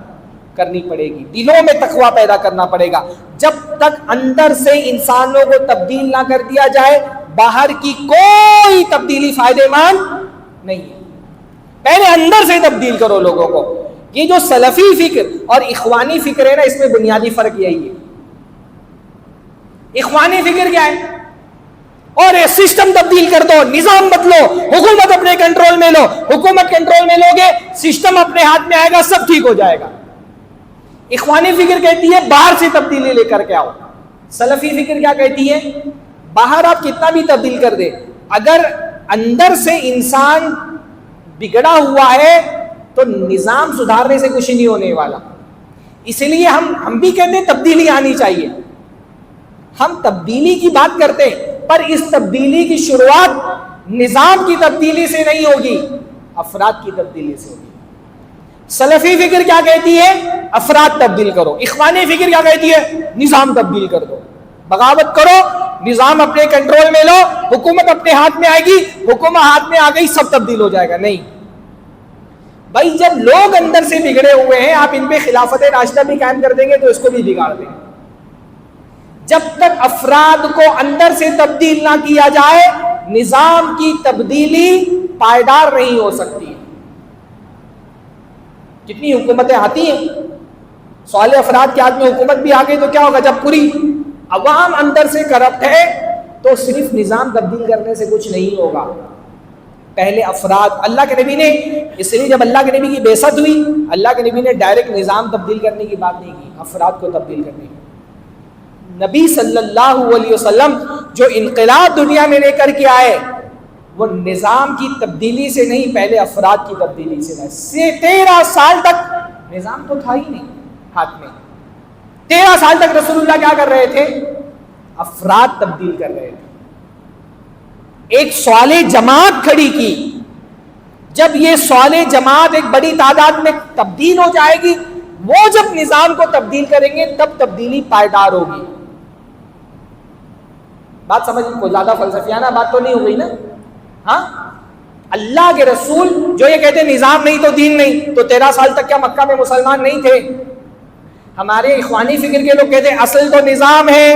کرنی پڑے گی، دلوں میں تقویٰ پیدا کرنا پڑے گا۔ جب تک اندر سے انسانوں کو تبدیل نہ کر دیا جائے، باہر کی کوئی تبدیلی فائدہ مند نہیں ہے۔ پہلے اندر سے تبدیل کرو لوگوں کو۔ یہ جو سلفی فکر اور اخوانی فکر ہے نا، اس میں بنیادی فرق یہی ہے۔ اخوانی فکر کیا ہے؟ اور یہ سسٹم تبدیل کر دو، نظام بدلو، حکومت اپنے کنٹرول میں لو، حکومت کنٹرول میں لو گے سسٹم اپنے ہاتھ میں آئے گا، سب ٹھیک ہو جائے گا۔ اخوانی فکر کہتی ہے باہر سے تبدیلی لے کر کے آؤ۔ سلفی فکر کیا کہتی ہے؟ باہر آپ کتنا بھی تبدیل کر دے، اگر اندر سے انسان بگڑا ہوا ہے تو نظام سدھارنے سے کچھ نہیں ہونے والا۔ اس لیے ہم بھی کہتے ہیں تبدیلی آنی چاہیے، ہم تبدیلی کی بات کرتے ہیں، پر اس تبدیلی کی شروعات نظام کی تبدیلی سے نہیں ہوگی، افراد کی تبدیلی سے ہوگی۔ سلفی فکر کیا کہتی ہے؟ افراد تبدیل کرو۔ اخوانی فکر کیا کہتی ہے؟ نظام تبدیل کر دو، بغاوت کرو، نظام اپنے کنٹرول میں لو، حکومت اپنے ہاتھ میں آئے گی، حکومت ہاتھ میں آ گئی سب تبدیل ہو جائے گا۔ نہیں بھائی، جب لوگ اندر سے بگڑے ہوئے ہیں، آپ ان پہ خلافت راشدہ بھی قائم کر دیں گے تو اس کو بھی بگاڑ دیں گے۔ جب تک افراد کو اندر سے تبدیل نہ کیا جائے، نظام کی تبدیلی پائیدار نہیں ہو سکتی۔ کتنی حکومتیں آتی ہیں، صالح افراد کے ہاتھ میں حکومت بھی آ گئی تو کیا ہوگا؟ جب پوری عوام اندر سے کرپٹ ہے تو صرف نظام تبدیل کرنے سے کچھ نہیں ہوگا، پہلے افراد۔ اللہ کے نبی نے، اس لیے جب اللہ کے نبی کی بعثت ہوئی، اللہ کے نبی نے ڈائریکٹ نظام تبدیل کرنے کی بات نہیں کی، افراد کو تبدیل کرنے کی۔ نبی صلی اللہ علیہ وسلم جو انقلاب دنیا میں لے کر کے آئے، وہ نظام کی تبدیلی سے نہیں، پہلے افراد کی تبدیلی سے۔ 13 سال تک نظام تو تھا ہی نہیں ہاتھ میں، 13 سال تک رسول اللہ کیا کر رہے تھے؟ افراد تبدیل کر رہے تھے۔ ایک صالح جماعت کھڑی کی، جب یہ صالح جماعت ایک بڑی تعداد میں تبدیل ہو جائے گی، وہ جب نظام کو تبدیل کریں گے تب تبدیلی پائیدار ہوگی۔ بات سمجھ، کوئی زیادہ فلسفیانہ بات تو نہیں ہو گئی نا؟ ہاں، اللہ کے رسول جو یہ کہتے ہیں نظام نہیں تو دین نہیں، تو 13 سال تک کیا مکہ میں مسلمان نہیں تھے؟ ہمارے اخوانی فکر کے لوگ کہتے ہیں اصل تو نظام ہے،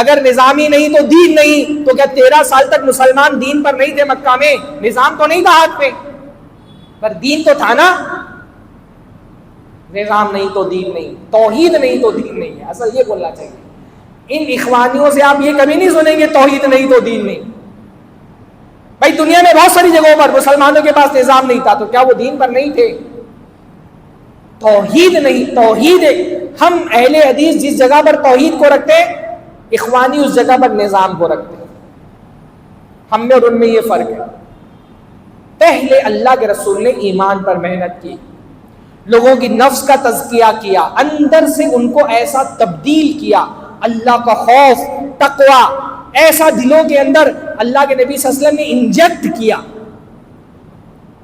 اگر نظامی نہیں تو دین نہیں. تو کیا 13 سال تک مسلمان دین پر نہیں تھے مکہ میں؟ نظام تو نہیں تھا ہاتھ پہ، پر دین تو تھا نا. نظام نہیں تو دین نہیں، توحید نہیں تو دین نہیں ہے. اصل یہ بولنا چاہیے. ان اخوانیوں سے آپ یہ کبھی نہیں سنیں گے توحید نہیں تو دین نہیں. بھائی دنیا میں بہت ساری جگہوں پر مسلمانوں کے پاس نظام نہیں تھا، تو کیا وہ دین پر نہیں تھے؟ توحید نہیں، توحید ہم اہل حدیث جس جگہ پر توحید کو رکھتے ہیں، اخوانی اس جگہ پر نظام کو رکھتے ہیں. ہم میں اور ان میں یہ فرق ہے. پہلے اللہ کے رسول نے ایمان پر محنت کی، لوگوں کی نفس کا تزکیہ کیا، اندر سے ان کو ایسا تبدیل کیا، اللہ کا خوف، تقوی ایسا دلوں کے اندر اللہ کے نبی صلی اللہ علیہ وسلم نے انجیکٹ کیا.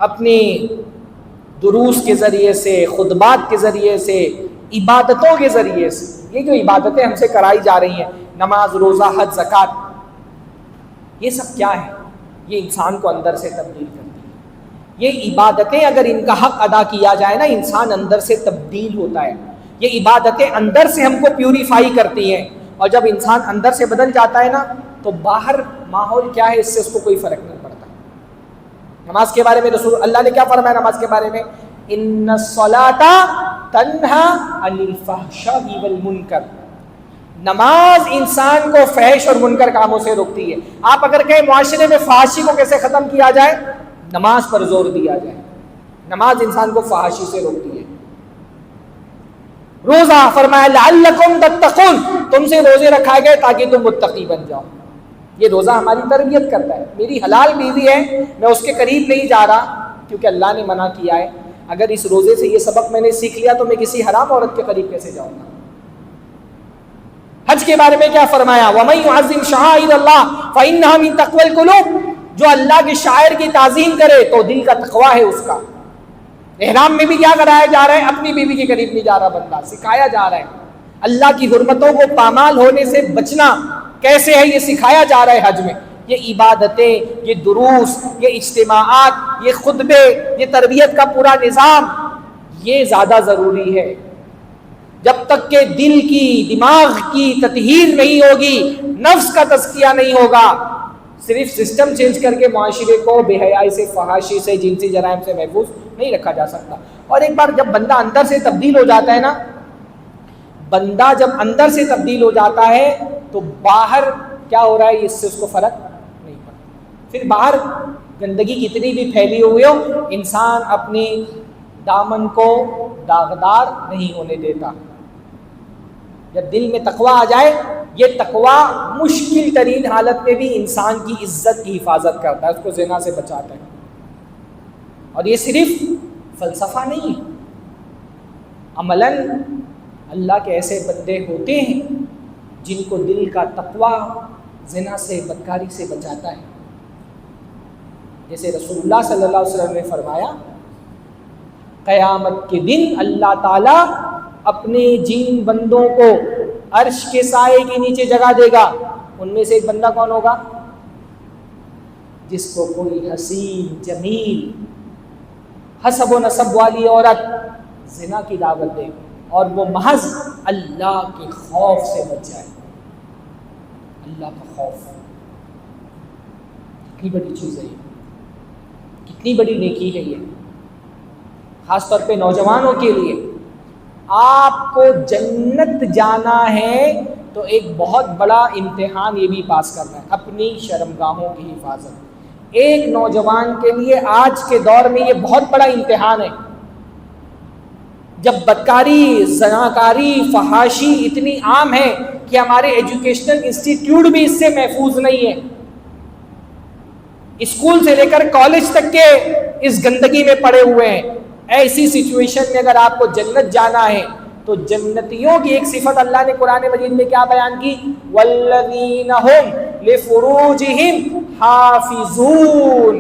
اپنی دروس کے ذریعے سے، خطبات کے ذریعے سے، عبادتوں کے ذریعے سے. یہ جو عبادتیں ہم سے کرائی جا رہی ہیں، نماز، روزہ، حج، زکوٰۃ، یہ سب کیا ہے؟ یہ انسان کو اندر سے تبدیل کرتی ہے. یہ عبادتیں اگر ان کا حق ادا کیا جائے نا، انسان اندر سے تبدیل ہوتا ہے. یہ عبادتیں اندر سے ہم کو پیوریفائی کرتی ہیں، اور جب انسان اندر سے بدل جاتا ہے نا، تو باہر ماحول کیا ہے اس سے اس کو کوئی فرق نہیں پڑتا. نماز کے بارے میں رسول اللہ نے کیا فرمایا نماز کے بارے میں؟ ان الصلاۃ تنہا عن الفحشاء والمنکر. نماز انسان کو فحش اور منکر کاموں سے روکتی ہے. آپ اگر کہیں معاشرے میں فحاشی کو کیسے ختم کیا جائے، نماز پر زور دیا جائے. نماز انسان کو فحاشی سے روکتی ہے. روزہ فرمایا لعلکم تتقون، تم سے روزے رکھائے گئے تاکہ تم متقی بن جاؤ. یہ روزہ ہماری تربیت کرتا ہے. میری حلال بیوی ہے، میں اس کے قریب نہیں جا رہا کیونکہ اللہ نے منع کیا ہے. اگر اس روزے سے یہ سبق میں نے سیکھ لیا تو میں کسی حرام عورت کے قریب کیسے جاؤں گا. حج کے بارے میں کیا فرمایا؟ وَمَن يُعَظِّمْ شَعَائِرَ اللَّهِ فَإِنَّهَا مِن تَقْوَى الْقُلُوبِ. جو اللہ کے شاعر کی تعظیم کرے تو دل کا تقویٰ ہے اس کا. احرام میں بھی کیا کرایا جا رہا ہے؟ اپنی بیوی کے قریب نہیں جا رہا بندہ، سکھایا جا رہا ہے اللہ کی حرمتوں کو پامال ہونے سے بچنا کیسے ہے، یہ سکھایا جا رہا ہے حج میں. یہ عبادتیں، یہ دروس، یہ اجتماعات، یہ خطبے، یہ تربیت کا پورا نظام، یہ زیادہ ضروری ہے. جب تک کہ دل کی، دماغ کی تطہیر نہیں ہوگی، نفس کا تزکیہ نہیں ہوگا، صرف سسٹم چینج کر کے معاشرے کو بے حیائی سے، فحاشی سے، جنسی جرائم سے محفوظ نہیں رکھا جا سکتا. اور ایک بار جب بندہ اندر سے تبدیل ہو جاتا ہے نا، بندہ جب اندر سے تبدیل ہو جاتا ہے تو باہر کیا ہو رہا ہے اس سے اس کو فرق نہیں پڑتا. پھر باہر گندگی کتنی بھی پھیلی ہوئی ہو، انسان اپنی دامن کو داغدار نہیں ہونے دیتا. جب دل میں تقویٰ آ جائے، یہ تقویٰ مشکل ترین حالت میں بھی انسان کی عزت کی حفاظت کرتا ہے، اس کو زنا سے بچاتا ہے. اور یہ صرف فلسفہ نہیں ہے، عملاً اللہ کے ایسے بندے ہوتے ہیں جن کو دل کا تقویٰ زنا سے، بدکاری سے بچاتا ہے. جیسے رسول اللہ صلی اللہ علیہ وسلم نے فرمایا، قیامت کے دن اللہ تعالیٰ اپنے جن بندوں کو عرش کے سائے کے نیچے جگہ دے گا، ان میں سے ایک بندہ کون ہوگا؟ جس کو کوئی حسین، جمیل، حسب و نسب والی عورت زنا کی دعوت دے اور وہ محض اللہ کے خوف سے بچ جائے. اللہ کا خوف کتنی بڑی چیز ہے، یہ کتنی بڑی نیکی ہے. یہ خاص طور پہ نوجوانوں کے لیے. آپ کو جنت جانا ہے تو ایک بہت بڑا امتحان یہ بھی پاس کرنا ہے، اپنی شرمگاہوں کی حفاظت. ایک نوجوان کے لیے آج کے دور میں یہ بہت بڑا امتحان ہے. جب بدکاری، زناکاری، فحاشی اتنی عام ہے کہ ہمارے ایجوکیشنل انسٹیٹیوٹ بھی اس سے محفوظ نہیں ہے. اسکول سے لے کر کالج تک کے اس گندگی میں پڑے ہوئے ہیں. ایسی سچویشن میں اگر آپ کو جنت جانا ہے تو جنتیوں کی ایک صفت اللہ نے قرآن مجید میں کیا بیان کی؟ والذین ہم لفروجہم حافظون.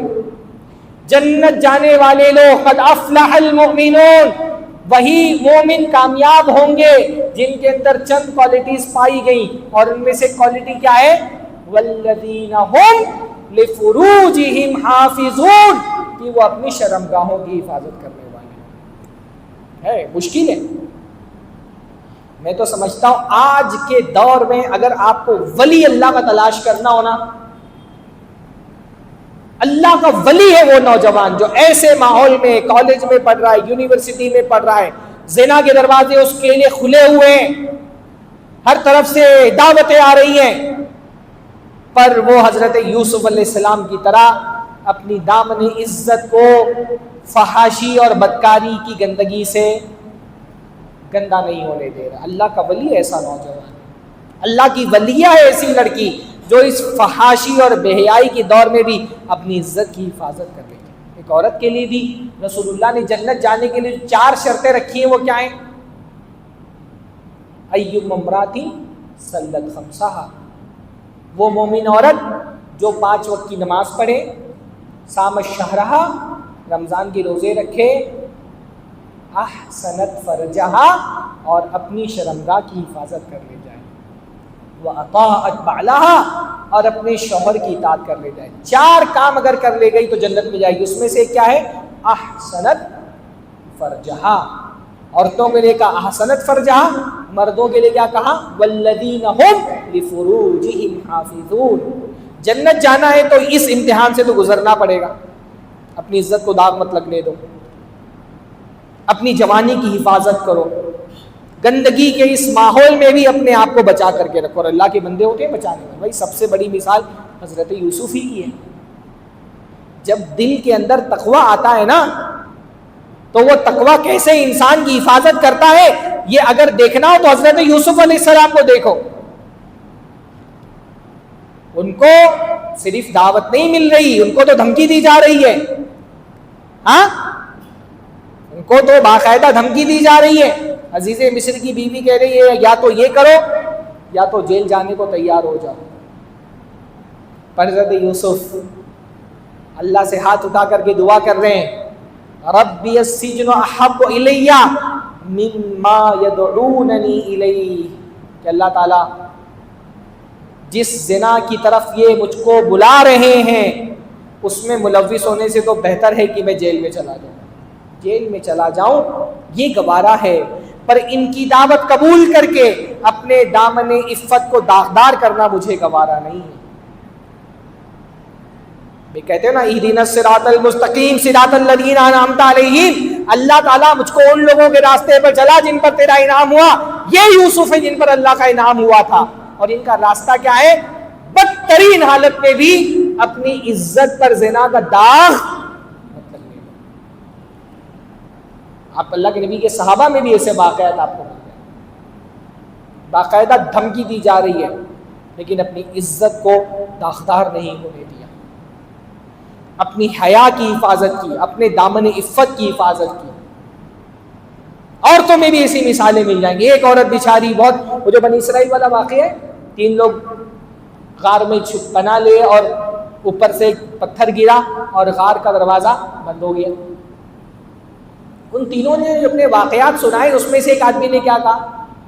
جنت جانے والے لوگ، قد افلح المؤمنون، وہی مومن کامیاب ہوں گے جن کے اندر چند کوالٹیز پائی گئیں، اور ان میں سے کوالٹی کیا ہے؟ والذین ہم لفروجہم حافظون، کہ وہ اپنی شرمگاہوں کی حفاظت کرنے والے ہیں. مشکل ہے. میں تو سمجھتا ہوں آج کے دور میں اگر آپ کو ولی اللہ کا تلاش کرنا ہونا، اللہ کا ولی ہے وہ نوجوان جو ایسے ماحول میں کالج میں پڑھ رہا ہے، یونیورسٹی میں پڑھ رہا ہے، زنا کے دروازے اس کے لیے کھلے ہوئے ہیں، ہر طرف سے دعوتیں آ رہی ہیں، پر وہ حضرت یوسف علیہ السلام کی طرح اپنی دامن عزت کو فحاشی اور بدکاری کی گندگی سے گندا نہیں ہونے دے رہا۔ اللہ کا ولی ایسا نوجوان، اللہ کی ولیہ ہے ایسی لڑکی جو اس فحاشی اور بے حیائی کے دور میں بھی اپنی عزت کی حفاظت کر رہی ہے۔ ایک عورت کے لیے بھی رسول اللہ نے جنت جانے کے لیے 4 شرطیں رکھی ہیں، وہ کیا ہیں؟ ایّم امرأۃ صلت خمسہا، وہ مومن عورت جو 5 وقت کی نماز پڑھے، صامت شہرہا، رمضان کے روزے رکھے، احسنت فرجہا، اور اپنی شرمگاہ کی حفاظت کر لے جائے، وَأَطَاعَتْ بَعْلَهَا، اور اپنے شوہر کی اطاعت کر لے جائے۔ 4 کام اگر کر لے گئی تو جنت میں جائے گی۔ اس میں سے کیا ہے؟ احسنت فرجہا، عورتوں کے لیے کہا احسنت فرجہا، مردوں کے لیے کیا کہا؟ والذین هم لفروجہم حافظون۔ جنت جانا ہے تو اس امتحان سے تو گزرنا پڑے گا، اپنی عزت کو داغ مت لگنے دو، اپنی جوانی کی حفاظت کرو، گندگی کے اس ماحول میں بھی اپنے آپ کو بچا کر کے رکھو، اور اللہ کے بندے ہوتے ہیں بچانے میں۔ بھائی سب سے بڑی مثال حضرت یوسف ہی کی ہے۔ جب دل کے اندر تقویٰ آتا ہے نا تو وہ تقویٰ کیسے انسان کی حفاظت کرتا ہے، یہ اگر دیکھنا ہو تو حضرت یوسف علیہ السلام کو دیکھو۔ ان کو صرف دعوت نہیں مل رہی، ان کو تو دھمکی دی جا رہی ہے، ہاں ان کو تو باقاعدہ دھمکی دی جا رہی ہے۔ عزیز مصر کی بیوی کہہ رہی ہے یا تو یہ کرو یا تو جیل جانے کو تیار ہو جاؤ۔ پر حضرت یوسف اللہ سے ہاتھ اٹھا کر کے دعا کر رہے ہیں، ربی السجن احب الی مما یدعوننی الیہ، کہ اللہ تعالیٰ جس زنا کی طرف یہ مجھ کو بلا رہے ہیں اس میں ملوث ہونے سے تو بہتر ہے کہ میں جیل میں چلا جاؤں، جیل میں چلا جاؤں یہ گوارا ہے، پر ان کی دعوت قبول کر کے اپنے دامن عفت کو داغدار کرنا مجھے گوارا نہیں ہے۔ یہ کہتے ہیں نا اہدنا الصراط المستقیم صراط الذین انعمت علیہم، اللہ تعالیٰ مجھ کو ان لوگوں کے راستے پر چلا جن پر تیرا انعام ہوا۔ یہ یوسف ہے جن پر اللہ کا انعام ہوا تھا، اور ان کا راستہ کیا ہے؟ بدترین حالت میں بھی اپنی عزت پر زنا کا داغ مت لگنے دو۔ آپ اللہ کے نبی کے صحابہ میں بھی ایسے واقعات آپ کو ملتے ہیں، باقاعدہ دھمکی دی جا رہی ہے لیکن اپنی عزت کو داغدار نہیں ہونے دیا، اپنی حیا کی حفاظت کی، اپنے دامن عفت کی حفاظت کی۔ عورتوں میں بھی ایسی مثالیں مل جائیں گی۔ ایک عورت بیچاری بہت، وہ جو بنی اسرائیل والا واقعہ ہے، 3 لوگ غار میں پناہ لے اور اوپر سے ایک پتھر گرا اور غار کا دروازہ بند ہو گیا۔ ان تینوں نے اپنے واقعات سنائے، اس میں سے ایک آدمی نے کیا کہا،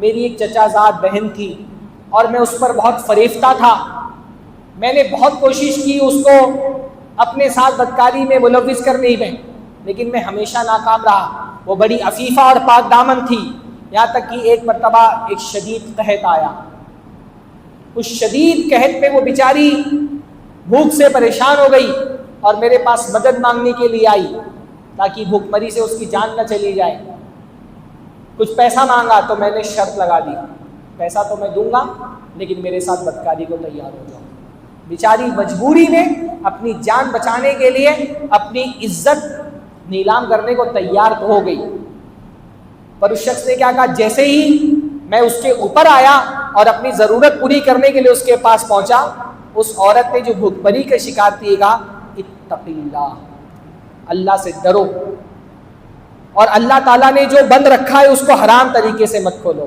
میری ایک چچا زاد بہن تھی اور میں اس پر بہت فریفتہ تھا، میں نے بہت کوشش کی اس کو اپنے ساتھ بدکاری میں ملوث کرنے میں، لیکن میں ہمیشہ ناکام رہا۔ وہ بڑی عفیفہ اور پاک دامن تھی، یہاں تک کہ ایک مرتبہ ایک شدید قحط آیا۔ اس شدید قحط میں وہ بیچاری بھوک سے پریشان ہو گئی اور میرے پاس مدد مانگنے کے لیے آئی تاکہ بھوک مری سے اس کی جان نہ چلی جائے۔ کچھ پیسہ مانگا تو میں نے شرط لگا دی، پیسہ تو میں دوں گا لیکن میرے ساتھ بدکاری کو تیار ہو جاؤ۔ بیچاری مجبوری میں اپنی جان بچانے کے لیے اپنی عزت نیلام کرنے کو تیار تو ہو گئی، پر اس شخص نے کیا کہا، جیسے ہی میں اس کے اوپر آیا اور اپنی ضرورت پوری کرنے کے لیے اس کے پاس پہنچا، اس عورت نے جو بھوک مری کا شکار تھی کہا، اتق اللہ، اللہ سے ڈرو، اور اللہ تعالیٰ نے جو بند رکھا ہے اس کو حرام طریقے سے مت کھولو۔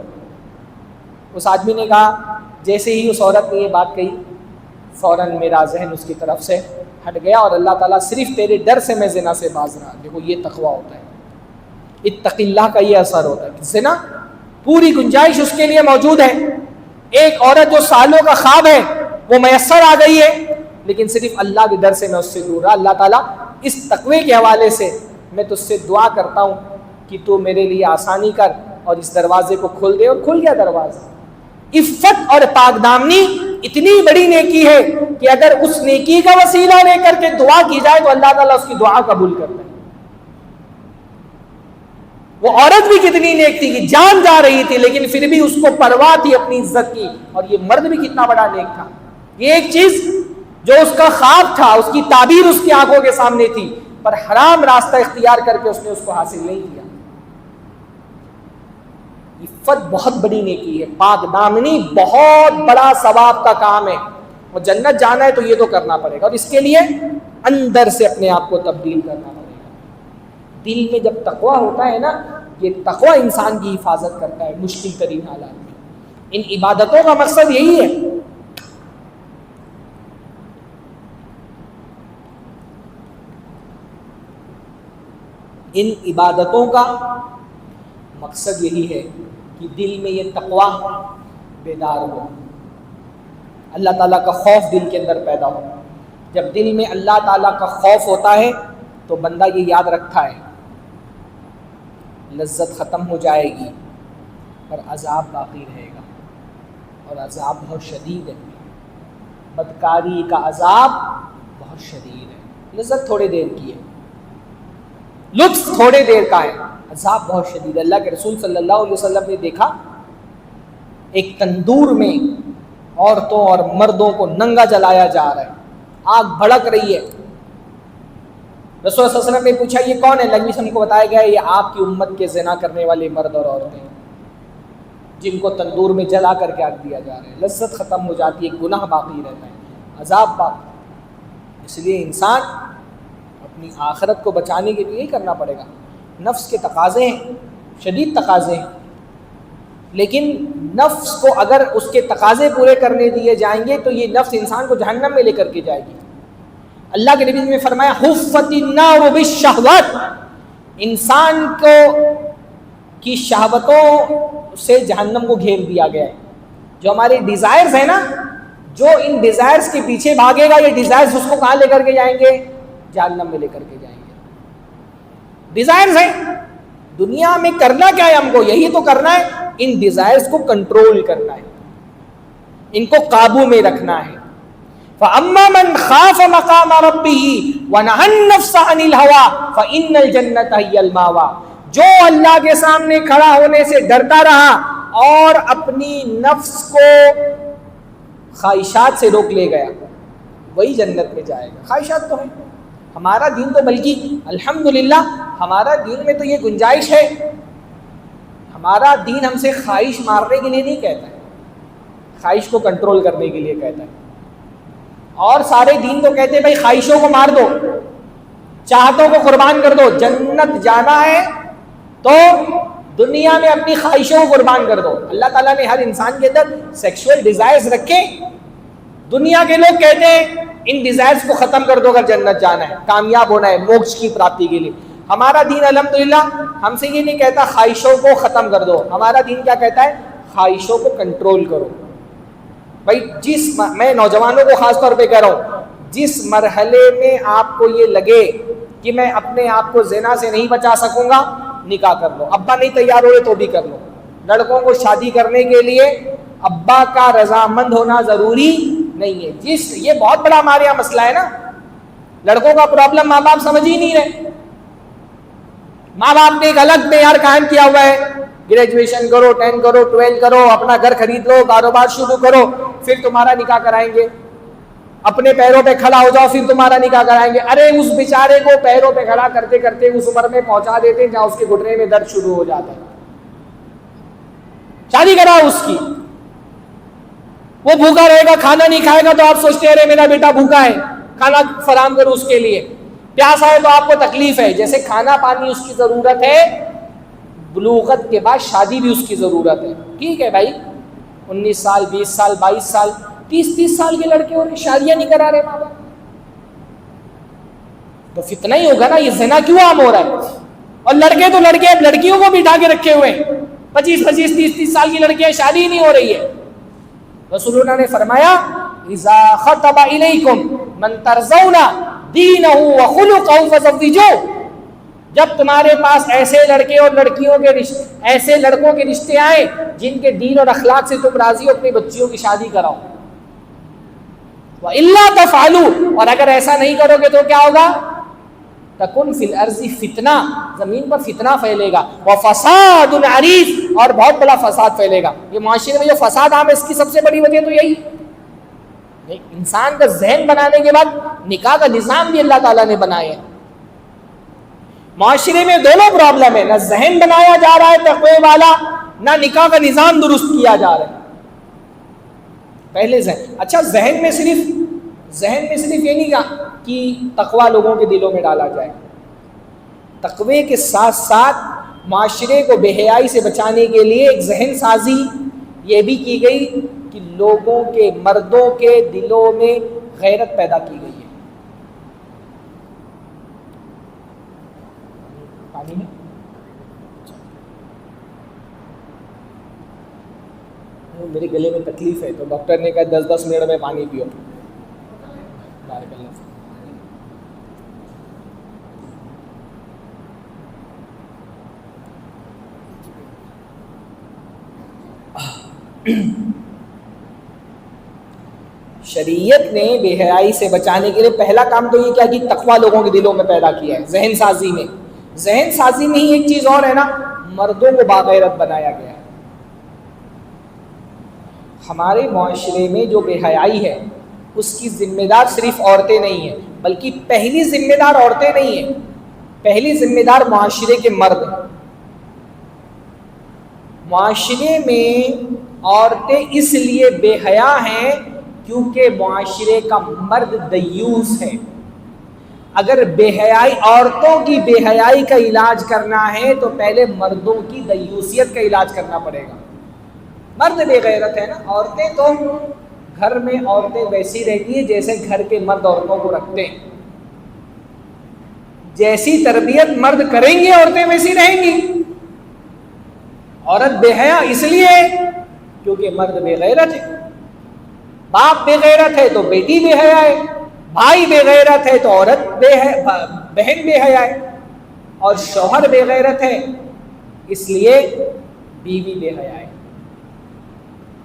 اس آدمی نے کہا، جیسے ہی اس عورت نے یہ بات کہی فوراً میرا ذہن اس کی طرف سے ہٹ گیا اور اللہ تعالیٰ صرف تیرے ڈر سے میں زنا سے باز رہا۔ دیکھو یہ تقویٰ ہوتا ہے، اتق اللہ کا یہ اثر ہوتا ہے۔ زنا پوری گنجائش اس کے لیے موجود ہے، ایک عورت جو سالوں کا خواب ہے وہ میسر آ گئی ہے، لیکن صرف اللہ کے ڈر سے میں اس سے دور رہا۔ اللہ تعالیٰ اس تقوی کے حوالے سے میں تجھ سے دعا کرتا ہوں کہ تو میرے لیے آسانی کر، اور اس دروازے کو کھول دے، اور کھل گیا دروازہ۔ عفت اور پاک دامنی اتنی بڑی نیکی ہے کہ اگر اس نیکی کا وسیلہ لے کر کے دعا کی جائے تو اللہ تعالیٰ اس کی دعا قبول کرتا ہے۔ وہ عورت بھی کتنی نیک تھی کہ جان جا رہی تھی لیکن پھر بھی اس کو پرواہ تھی اپنی عزت کی، اور یہ مرد بھی کتنا بڑا نیک تھا۔ یہ ایک چیز جو اس کا خواب تھا، اس کی تعبیر اس کی آنکھوں کے سامنے تھی، پر حرام راستہ اختیار کر کے اس نے اس کو حاصل نہیں کیا۔ عفت بہت بڑی نیکی ہے، پاک دامنی بہت بڑا ثواب کا کام ہے، اور جنت جانا ہے تو یہ تو کرنا پڑے گا، اور اس کے لیے اندر سے اپنے آپ کو تبدیل کرنا پڑے گا۔ دل میں جب تقویٰ ہوتا ہے نا، یہ تقویٰ انسان کی حفاظت کرتا ہے مشکل ترین حالات میں۔ ان عبادتوں کا مقصد یہی ہے۔ ان عبادتوں کا مقصد یہی ہے کہ دل میں یہ تقویٰ بیدار ہو، اللہ تعالیٰ کا خوف دل کے اندر پیدا ہو۔ جب دل میں اللہ تعالیٰ کا خوف ہوتا ہے تو بندہ یہ یاد رکھتا ہے لذت ختم ہو جائے گی پر عذاب باقی رہے گا، اور عذاب بہت شدید ہے۔ بدکاری کا عذاب بہت شدید ہے۔ لذت تھوڑے دیر کی ہے، لطف تھوڑے دیر کا ہے، عذاب بہت شدید ہے۔ اللہ کے رسول صلی اللہ علیہ وسلم نے دیکھا ایک تندور میں عورتوں اور مردوں کو ننگا جلایا جا رہا ہے، آگ بھڑک رہی ہے۔ رسول صلی اللہ علیہ وسلم نے پوچھا یہ کون ہے؟ نبی ہم کو بتایا گیا یہ آپ کی امت کے زنا کرنے والے مرد اور عورتیں ہیں جن کو تندور میں جلا کر کے آگ دیا جا رہا ہے۔ لذت ختم ہو جاتی ہے، گناہ باقی رہتا ہے، عذاب باقی۔ اس لیے انسان اپنی آخرت کو بچانے کے لیے کرنا پڑے گا۔ نفس کے تقاضے ہیں، شدید تقاضے ہیں، لیکن نفس کو اگر اس کے تقاضے پورے کرنے دیے جائیں گے تو یہ نفس انسان کو جہنم میں لے کر کے جائے گی۔ اللہ کے نبی نے فرمایا حفت النار بالشہوات، انسان کو کی شہوتوں سے جہنم کو گھیر دیا گیا ہے۔ جو ہمارے ڈیزائرز ہیں نا، جو ان ڈیزائرز کے پیچھے بھاگے گا، یہ ڈیزائرز اس کو کہاں لے کر کے جائیں گے؟ جہنم میں لے کر کے جائیں گے۔ ڈیزائرز ہیں دنیا میں، کرنا کیا ہے ہم کو؟ یہی تو کرنا ہے، ان ڈیزائرز کو کنٹرول کرنا ہے، ان کو قابو میں رکھنا ہے۔ فَأَمَّا مَنْ خَافَ مَقَامَ رَبِّهِ وَنَهَى النَّفْسَ عَنِ الْهَوَىٰ فَإِنَّ الْجَنَّةَ هِيَ الْمَأْوَىٰ، جو اللہ کے سامنے کھڑا ہونے سے ڈرتا رہا اور اپنی نفس کو خواہشات سے روک لے گیا وہی جنت میں جائے گا۔ خواہشات تو ہے ہمارا دین، تو بلکہ الحمدللہ ہمارا دین میں تو یہ گنجائش ہے، ہمارا دین ہم سے خواہش مارنے کے لیے نہیں کہتا ہے، خواہش کو کنٹرول کرنے کے لیے کہتا ہے۔ اور سارے دین تو کہتے ہیں بھائی خواہشوں کو مار دو، چاہتوں کو قربان کر دو، جنت جانا ہے تو دنیا میں اپنی خواہشوں کو قربان کر دو۔ اللہ تعالیٰ نے ہر انسان کے اندر سیکشول ڈیزائرز رکھے، دنیا کے لوگ کہتے ہیں ان ڈیزائرز کو ختم کر دو اگر جنت جانا ہے، کامیاب ہونا ہے، موکش کی پراپتی کے لیے۔ ہمارا دین الحمدللہ ہم سے یہ نہیں کہتا خواہشوں کو ختم کر دو، ہمارا دین کیا کہتا ہے؟ خواہشوں کو کنٹرول کرو۔ بھائی میں نوجوانوں کو خاص طور پہ کہہ رہا ہوں، جس مرحلے میں آپ کو یہ لگے کہ میں اپنے آپ کو زنا سے نہیں بچا سکوں گا، نکاح کر لو۔ ابا نہیں تیار ہوئے تو بھی کر لو۔ لڑکوں کو شادی کرنے کے لیے ابا کا رضامند ہونا ضروری نہیں ہے۔ یہ بہت بڑا ہمارے یہاں مسئلہ ہے نا، لڑکوں کا پرابلم ماں باپ سمجھ ہی نہیں رہے۔ ماں باپ نے ایک الگ معیار قائم کیا ہوا ہے، گریجویشن کرو، 10 کرو، 12 کرو، اپنا گھر خرید لو، کاروبار شروع کرو، پھر تمہارا نکاح کرائیں گے، اپنے پیروں پہ کھڑا ہو جاؤ پھر تمہارا نکاح کرائیں گے۔ ارے اس بیچارے کو پیروں پہ کھڑا کرتے کرتے اس عمر میں پہنچا دیتے ہیں جہاں اس کے گھٹنے میں درد شروع ہو جاتا ہے۔ شادی کراؤ اس کی، وہ بھوکا رہے گا، کھانا نہیں کھائے گا تو آپ سوچتے ہیں ارے میرا بیٹا بھوکا ہے، کھانا فراہم کرو اس کے لیے۔ پیاسا ہے تو آپ کو تکلیف ہے، جیسے کھانا پانی اس کی ضرورت ہے، بلوغت کے بعد شادی بھی اس کی ضرورت ہے۔ ٹھیک ہے بھائی، 19 سال 20 سال 22 سال 30 سال کے لڑکے اور شادیاں نہیں کرا رہے ماں باپ، تو فتنہ ہی ہوگا نا، یہ زنا کیوں عام ہو رہا ہے؟ اور لڑکے تو لڑکے، اب لڑکیوں کو بھی اٹھا کے رکھے ہوئے ہیں، 25 30 سال کی لڑکیاں، شادی ہی نہیں ہو رہی ہے۔ رسول اللہ نے فرمایا اذا خطب الیکم من ترضون دینہ وخلقہ فزوجوہ، جب تمہارے پاس ایسے لڑکے اور لڑکیوں کے ایسے لڑکوں کے رشتے آئے جن کے دین اور اخلاق سے تم راضی ہو، اپنی بچیوں کی شادی کراؤ. وَإِلَّا تَفْعَلُوا، اور اگر ایسا نہیں کرو گے تو کیا ہوگا؟ تَكُنْ فِي الْأَرْضِ فِتْنَةٌ، زمین پر فتنہ پھیلے گا، وَفَسَادٌ عَرِيضٌ، اور بہت بڑا فساد پھیلے گا. یہ معاشرے میں جو فساد عام ہے اس کی سب سے بڑی وجہ تو یہی. انسان کا ذہن بنانے کے بعد نکاح کا نظام بھی اللہ تعالیٰ نے بنایا ہے. معاشرے میں دونوں پرابلم ہے، نہ ذہن بنایا جا رہا ہے تقوی والا، نہ نکاح کا نظام درست کیا جا رہا ہے. پہلے ذہن، اچھا ذہن میں صرف یہ نہیں کہا کہ تقوی لوگوں کے دلوں میں ڈالا جائے، تقوی کے ساتھ ساتھ معاشرے کو بے حیائی سے بچانے کے لیے ایک ذہن سازی یہ بھی کی گئی کہ لوگوں کے، مردوں کے دلوں میں غیرت پیدا کی گئی ہے. پانی میں میرے گلے میں تکلیف ہے تو ڈاکٹر نے کہا 10 منٹ میں پانی پیو. بارک اللہ. شریعت نے بے حیائی سے بچانے کے لیے پہلا کام تو یہ کیا کہ تقوی لوگوں کے دلوں میں پیدا کیا ہے. ذہن سازی میں ہی ایک چیز اور ہے نا، مردوں کو باغیرت بنایا گیا ہے. ہمارے معاشرے میں جو بے حیائی ہے اس کی ذمہ دار صرف عورتیں نہیں ہیں، بلکہ پہلی ذمہ دار عورتیں نہیں ہیں، پہلی ذمہ دار معاشرے کے مرد ہیں. معاشرے میں عورتیں اس لیے بے حیا ہیں کیونکہ معاشرے کا مرد دیوس ہے. اگر بے حیائی، عورتوں کی بے حیائی کا علاج کرنا ہے تو پہلے مردوں کی دیوسیت کا علاج کرنا پڑے گا. مرد بے غیرت ہے نا، عورتیں تو گھر میں عورتیں ویسی رہتی ہیں جیسے گھر کے مرد عورتوں کو رکھتے ہیں. جیسی تربیت مرد کریں گے عورتیں ویسی رہیں گی. عورت بے حیا اس لیے کیونکہ مرد بے غیرت ہے. باپ بے غیرت ہے تو بیٹی بے حیا ہے، بھائی بے غیرت ہے تو عورت بہن بے حیا ہے، اور شوہر بے غیرت ہے اس لیے بیوی بے حیا ہے.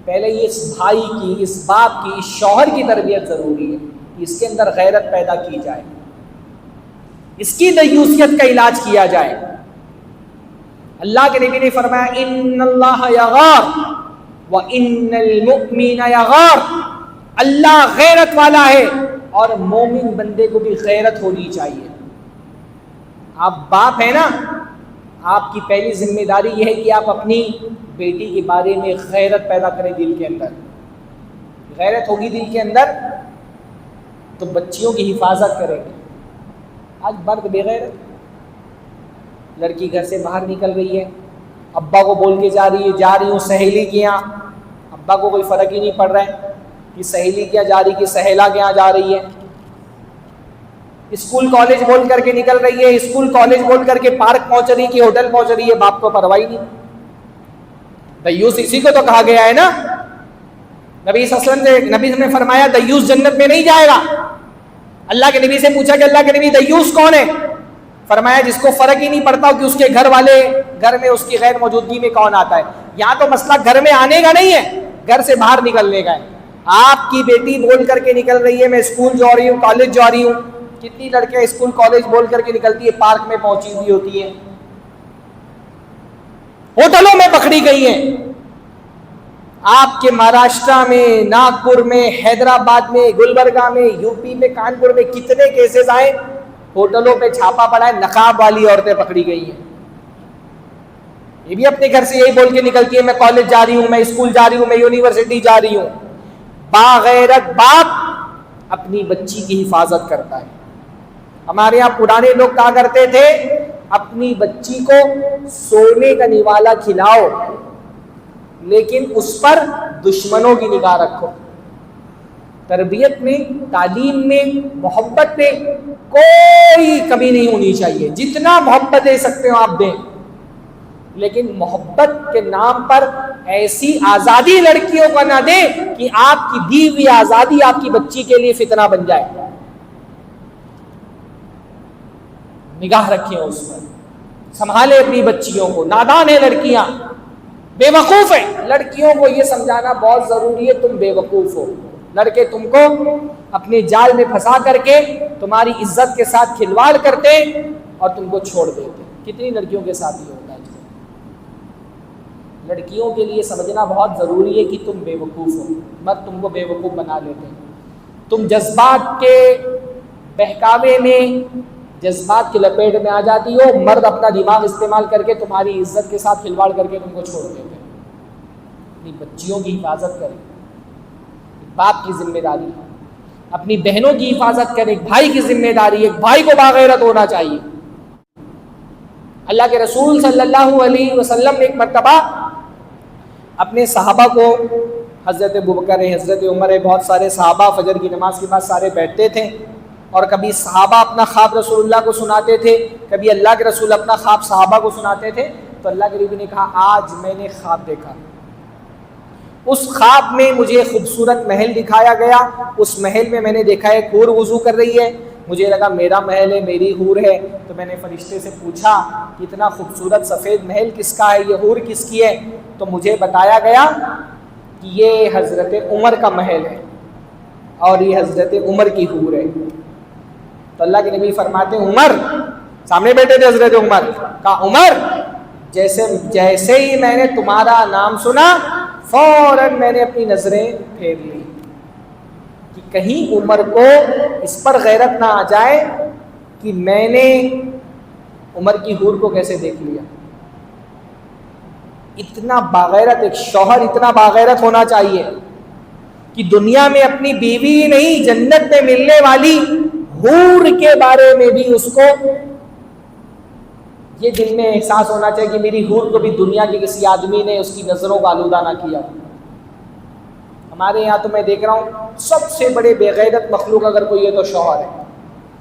پہلے اس بھائی کی، اس باپ کی، اس شوہر کی تربیت ضروری ہے کہ اس کے اندر غیرت پیدا کی جائے، اس کی دیوسیت کا علاج کیا جائے. اللہ کے نبی نے فرمایا ان اللہ یغار وان المؤمن یغار، اللہ غیرت والا ہے اور مومن بندے کو بھی غیرت ہونی چاہیے. آپ باپ ہیں نا، آپ کی پہلی ذمہ داری یہ ہے کہ آپ اپنی بیٹی کے بارے میں غیرت پیدا کریں. دل کے اندر غیرت ہوگی دل کے اندر تو بچیوں کی حفاظت کریں گے. آج مرد بے غیرت، لڑکی گھر سے باہر نکل رہی ہے، ابا کو بول کے جا رہی ہوں سہیلی کے یہاں، ابا کو کوئی فرق ہی نہیں پڑ رہا ہے کہ سہیلی کیا جا رہی، کہ سہیلا کے یہاں جا رہی ہے. اسکول کالج بول کر کے نکل رہی ہے، اسکول کالج بول کر کے پارک پہنچ رہی کہ ہوٹل پہنچ رہی ہے، باپ کو پرواہ نہیں. دیوس اسی کو تو کہا گیا ہے نا. نبی صلی اللہ علیہ وسلم، نبی نے فرمایا دیوس جنت میں نہیں جائے گا. اللہ کے نبی سے پوچھا کہ اللہ کے نبی دیوس کون ہے؟ فرمایا جس کو فرق ہی نہیں پڑتا کہ اس کے گھر والے گھر میں اس کی غیر موجودگی میں کون آتا ہے. یہاں تو مسئلہ گھر میں آنے کا نہیں ہے، گھر سے باہر نکلنے کا ہے. آپ کی بیٹی بول کر کے نکل رہی ہے میں اسکول جا رہی ہوں، کالج جا رہی ہوں. کتنی لڑکیاں اسکول کالج بول کر کے نکلتی ہے، پارک میں پہنچی ہوئی ہوتی ہیں، ہوٹلوں میں پکڑی گئی ہیں. آپ کے مہاراشٹرا میں، ناگپور میں، حیدرآباد میں، گلبرگہ میں، یو پی میں، کانپور میں کتنے کیسز آئے، ہوٹلوں پہ چھاپا پڑا ہے، نقاب والی عورتیں پکڑی گئی ہیں. یہ بھی اپنے گھر سے یہی بول کے نکلتی ہے میں کالج جا رہی ہوں، میں اسکول جا رہی ہوں، میں یونیورسٹی جا رہی ہوں. باغیرت باپ اپنی بچی کی حفاظت کرتا ہے. ہمارے یہاں پرانے لوگ کہا کرتے تھے اپنی بچی کو سونے کا نوالا کھلاؤ لیکن اس پر دشمنوں کی نگاہ رکھو. تربیت میں، تعلیم میں، محبت میں کوئی کمی نہیں ہونی چاہیے. جتنا محبت دے سکتے ہو آپ دیں، لیکن محبت کے نام پر ایسی آزادی لڑکیوں کو نہ دیں کہ آپ کی دی ہوئی آزادی آپ کی بچی کے لیے فتنہ بن جائے. نگاہ رکھیں اس پر. سنبھالے اپنی بچیوں کو. نادان ہے لڑکیاں, بے وقوف ہیں. لڑکیوں کو یہ سمجھانا بہت ضروری ہے تم بے وقوف ہو. لڑکے تم کو اپنے جال میں پھنسا کر کے تمہاری عزت کے ساتھ کھلواڑ کرتے اور تم کو چھوڑ دیتے. کتنی لڑکیوں کے ساتھ یہ ہوتا ہے. لڑکیوں کے لیے سمجھنا بہت ضروری ہے کہ تم بے وقوف ہو. مرد تم کو بے وقوف بنا لیتے ہیں. تم جذبات کے بہکاوے میں, جذبات کی لپیٹ میں آ جاتی ہو. مرد اپنا دماغ استعمال کر کے تمہاری عزت کے ساتھ کھلواڑ کر کے تم کو چھوڑ دیتے ہیں. اپنی بچیوں کی حفاظت کریں, باپ کی ذمہ داری ہے. اپنی بہنوں کی حفاظت کریں, ایک بھائی کی ذمہ داری ہے. ایک بھائی کو باغیرت ہونا چاہیے. اللہ کے رسول صلی اللہ علیہ وسلم نے ایک مرتبہ اپنے صحابہ کو, حضرت ابوبکر ہے, حضرت عمر ہے, بہت سارے صحابہ فجر کی نماز کے بعد سارے بیٹھتے تھے, اور کبھی صحابہ اپنا خواب رسول اللہ کو سناتے تھے, کبھی اللہ کے رسول اپنا خواب صحابہ کو سناتے تھے. تو اللہ کے نبی نے کہا آج میں نے خواب دیکھا, اس خواب میں مجھے خوبصورت محل دکھایا گیا. اس محل میں میں نے دیکھا ہے حور وضو کر رہی ہے. مجھے لگا میرا محل ہے, میری حور ہے. تو میں نے فرشتے سے پوچھا کہ اتنا خوبصورت سفید محل کس کا ہے, یہ حور کس کی ہے؟ تو مجھے بتایا گیا کہ یہ حضرت عمر کا محل ہے اور یہ حضرت عمر کی حور ہے. تو اللہ کے نبی فرماتے ہیں عمر, سامنے بیٹھے تھے حضرت عمر, کہا عمر جیسے ہی میں نے تمہارا نام سنا فوراً میں نے اپنی نظریں پھیر لی کہ کہیں عمر کو اس پر غیرت نہ آ جائے کہ میں نے عمر کی حور کو کیسے دیکھ لیا. اتنا باغیرت ایک شوہر, اتنا باغیرت ہونا چاہیے کہ دنیا میں اپنی بیوی نہیں, جنت میں ملنے والی حور کے بارے میں بھی اس کو یہ دل میں احساس ہونا چاہیے کہ میری حور کو بھی دنیا کے کسی آدمی نے اس کی نظروں کا آلودہ نہ کیا. ہمارے یہاں تو میں دیکھ رہا ہوں سب سے بڑے بے غیرت مخلوق اگر کوئی ہے تو شوہر ہے.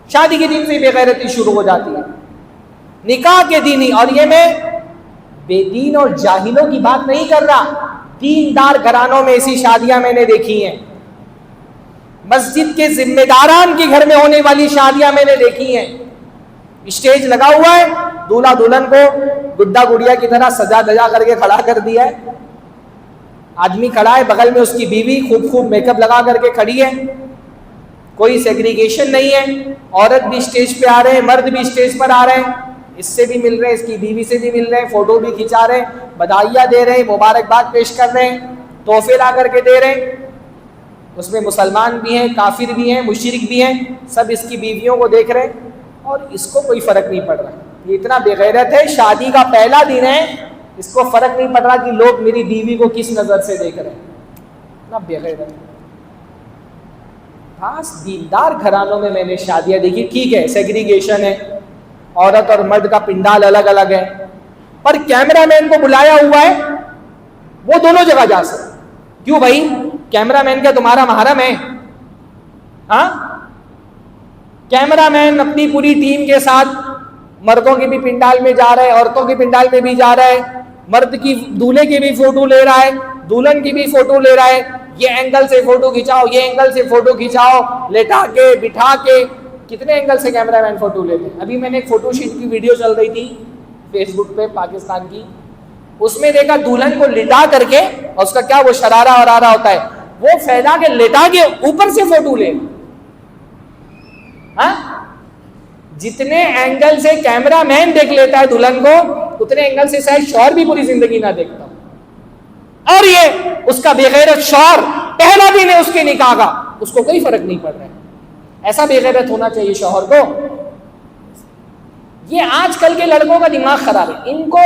شادی کے دن سے بے غیرتی شروع ہو جاتی ہے, نکاح کے دن ہی. اور یہ میں بے دین اور جاہلوں کی بات نہیں کر رہا, دیندار گھرانوں میں ایسی شادیاں میں نے دیکھی ہیں. مسجد کے ذمہ داران کے گھر میں ہونے والی شادیاں میں نے دیکھی ہیں. اسٹیج لگا ہوا ہے, دولہا دلہن کو گڈا گڑیا کی طرح سجا دجا کر کے کھڑا کر دیا ہے. آدمی کھڑا ہے, بغل میں اس کی بیوی خوب میک اپ لگا کر کے کھڑی ہے. کوئی سیگریگیشن نہیں ہے, عورت بھی اسٹیج پہ آ رہے ہیں, مرد بھی اسٹیج پر آ رہے ہیں. اس سے بھی مل رہے ہیں, اس کی بیوی سے بھی مل رہے ہیں, فوٹو بھی کھنچا رہے ہیں, بدھائیاں دے رہے ہیں, مبارکباد پیش کر رہے ہیں, تحفے لا کر کے دے رہے ہیں. اس میں مسلمان بھی ہیں, کافر بھی ہیں, مشرک بھی ہیں, سب اس کی بیویوں کو دیکھ رہے ہیں اور اس کو کوئی فرق نہیں پڑ رہا. یہ اتنا بے غیرت ہے, شادی کا پہلا دن ہے, اس کو فرق نہیں پڑ رہا کہ لوگ میری بیوی کو کس نظر سے دیکھ رہے ہیں. اتنا بے غیرت ہے. خاص دیندار گھرانوں میں نے شادیاں دیکھی. ٹھیک ہے سیگریگیشن ہے, عورت اور مرد کا پنڈال الگ الگ ہے, پر کیمرہ مین کو بلایا ہوا ہے, وہ دونوں جگہ جا سکتے. کیوں بھائی, کیمرہ مین کیا تمہارا محرم ہے؟ ہاں, کیمرہ مین اپنی پوری ٹیم کے ساتھ مردوں کے بھی پنڈال میں جا رہا ہے, عورتوں کے پنڈال میں بھی جا رہا ہے, مرد کی دولہے کی بھی فوٹو لے رہا ہے, دلہن کی بھی فوٹو لے رہا ہے. یہ اینگل سے فوٹو کھچاؤ, یہ اینگل سے فوٹو کھچاؤ, لیٹا کے بٹھا کے, کتنے اینگل سے کیمرہ مین فوٹو لیتے ہیں. ابھی میں نے ایک فوٹو شیٹ کی ویڈیو چل رہی تھی فیس بک پہ پاکستان کی, اس میں دیکھا دلہن کو لٹا کر کے, اور اس کا کیا وہ شرارہ ورارہ ہوتا ہے, وہ پھیلا کے لٹا کے اوپر سے فوٹو لے. ہاں, جتنے اینگل سے کیمرہ مین دیکھ لیتا ہے دلہن کو, اتنے اینگل سے شاید شوہر بھی پوری زندگی نہ دیکھتا. اور یہ اس کا بے غیرت شوہر, پہلا دن ہے اس کے نکاح کا, اس کو کوئی فرق نہیں پڑ رہا ہے. ایسا بے غیرت ہونا چاہیے شوہر کو. یہ آج کل کے لڑکوں کا دماغ خراب ہے. ان کو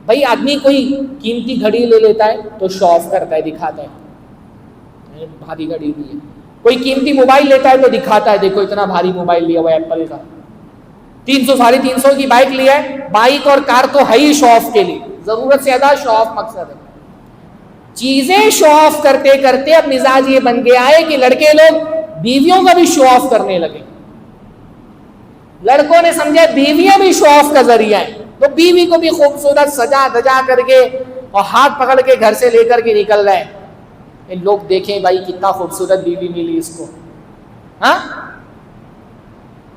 بھائی آدمی کوئی قیمتی گھڑی لے لیتا ہے تو شو آف کرتا ہے, دکھاتا ہے بھاری گھڑی دی ہے. کوئی قیمتی موبائل لیتا ہے تو دکھاتا ہے دیکھو اتنا بھاری موبائل لیا ہوا ہے ایپل کا, 300 350 کی بائک لیا ہے. بائک اور کار تو ہے ہی شو آف کے لیے, ضرورت سے زیادہ شو آف مقصد ہے. چیزیں شو آف کرتے کرتے اب مزاج یہ بن گیا ہے کہ لڑکے لوگ بیویوں کا بھی شو آف کرنے لگے. لڑکوں نے سمجھا بیویاں بھی شو آف کا ذریعہ ہے, تو بیوی کو بھی خوبصورت سجا دجا کر کے اور ہاتھ پکڑ کے گھر سے لے کر کے نکل رہے ہیں. لوگ دیکھیں بھائی کتنا خوبصورت بیوی ملی اس کو. ہاں,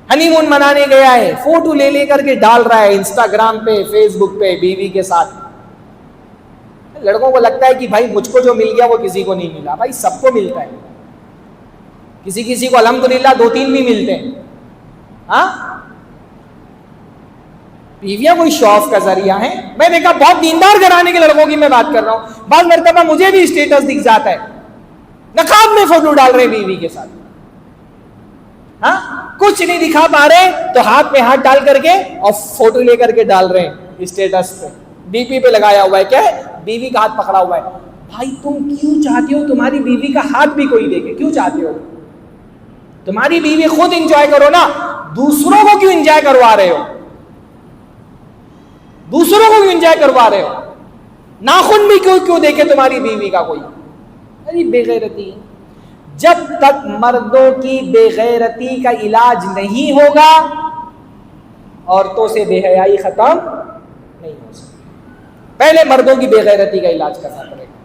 ہنی مون منانے گیا ہے، فوٹو لے لے کر کے ڈال رہا ہے انسٹاگرام پہ، فیس بک پہ بیوی کے ساتھ. لڑکوں کو لگتا ہے کہ بھائی مجھ کو جو مل گیا وہ کسی کو نہیں ملا. بھائی سب کو ملتا ہے، کسی کسی کو الحمدللہ 2-3 بھی ملتے ہیں. ہاں بیویاں کوئی شو آف کا ذریعہ ہیں. میں دیکھا بہت دیندار گھرانے کے لڑکوں کی میں بات کر رہا ہوں، بعض مرتبہ مجھے بھی اسٹیٹس دکھ جاتا ہے نقاب میں فوٹو ڈال رہے بیوی کے ساتھ. ہاں کچھ نہیں دکھا پا رہے تو ہاتھ میں ہاتھ ڈال کر کے اور فوٹو لے کر کے ڈال رہے ہیں اسٹیٹس پہ، ڈی پی پہ لگایا ہوا ہے. کیا ہے؟ بیوی کا ہاتھ پکڑا ہوا ہے. بھائی تم کیوں چاہتے ہو تمہاری بیوی کا ہاتھ بھی کوئی دیکھے؟ کیوں چاہتے ہو؟ تمہاری بیوی خود انجوائے کرو نا، دوسروں کو کیوں انجوائے کروا رہے ہو؟ دوسروں کو کیوں انجوائے کروا رہے ہو؟ ناخن بھی کیوں دیکھے تمہاری بیوی کا کوئی؟ ارے بے غیرتی ہے. جب تک مردوں کی بے غیرتی کا علاج نہیں ہوگا عورتوں سے بے حیائی ختم نہیں ہو سکتی. پہلے مردوں کی بے غیرتی کا علاج کرنا پڑے گا،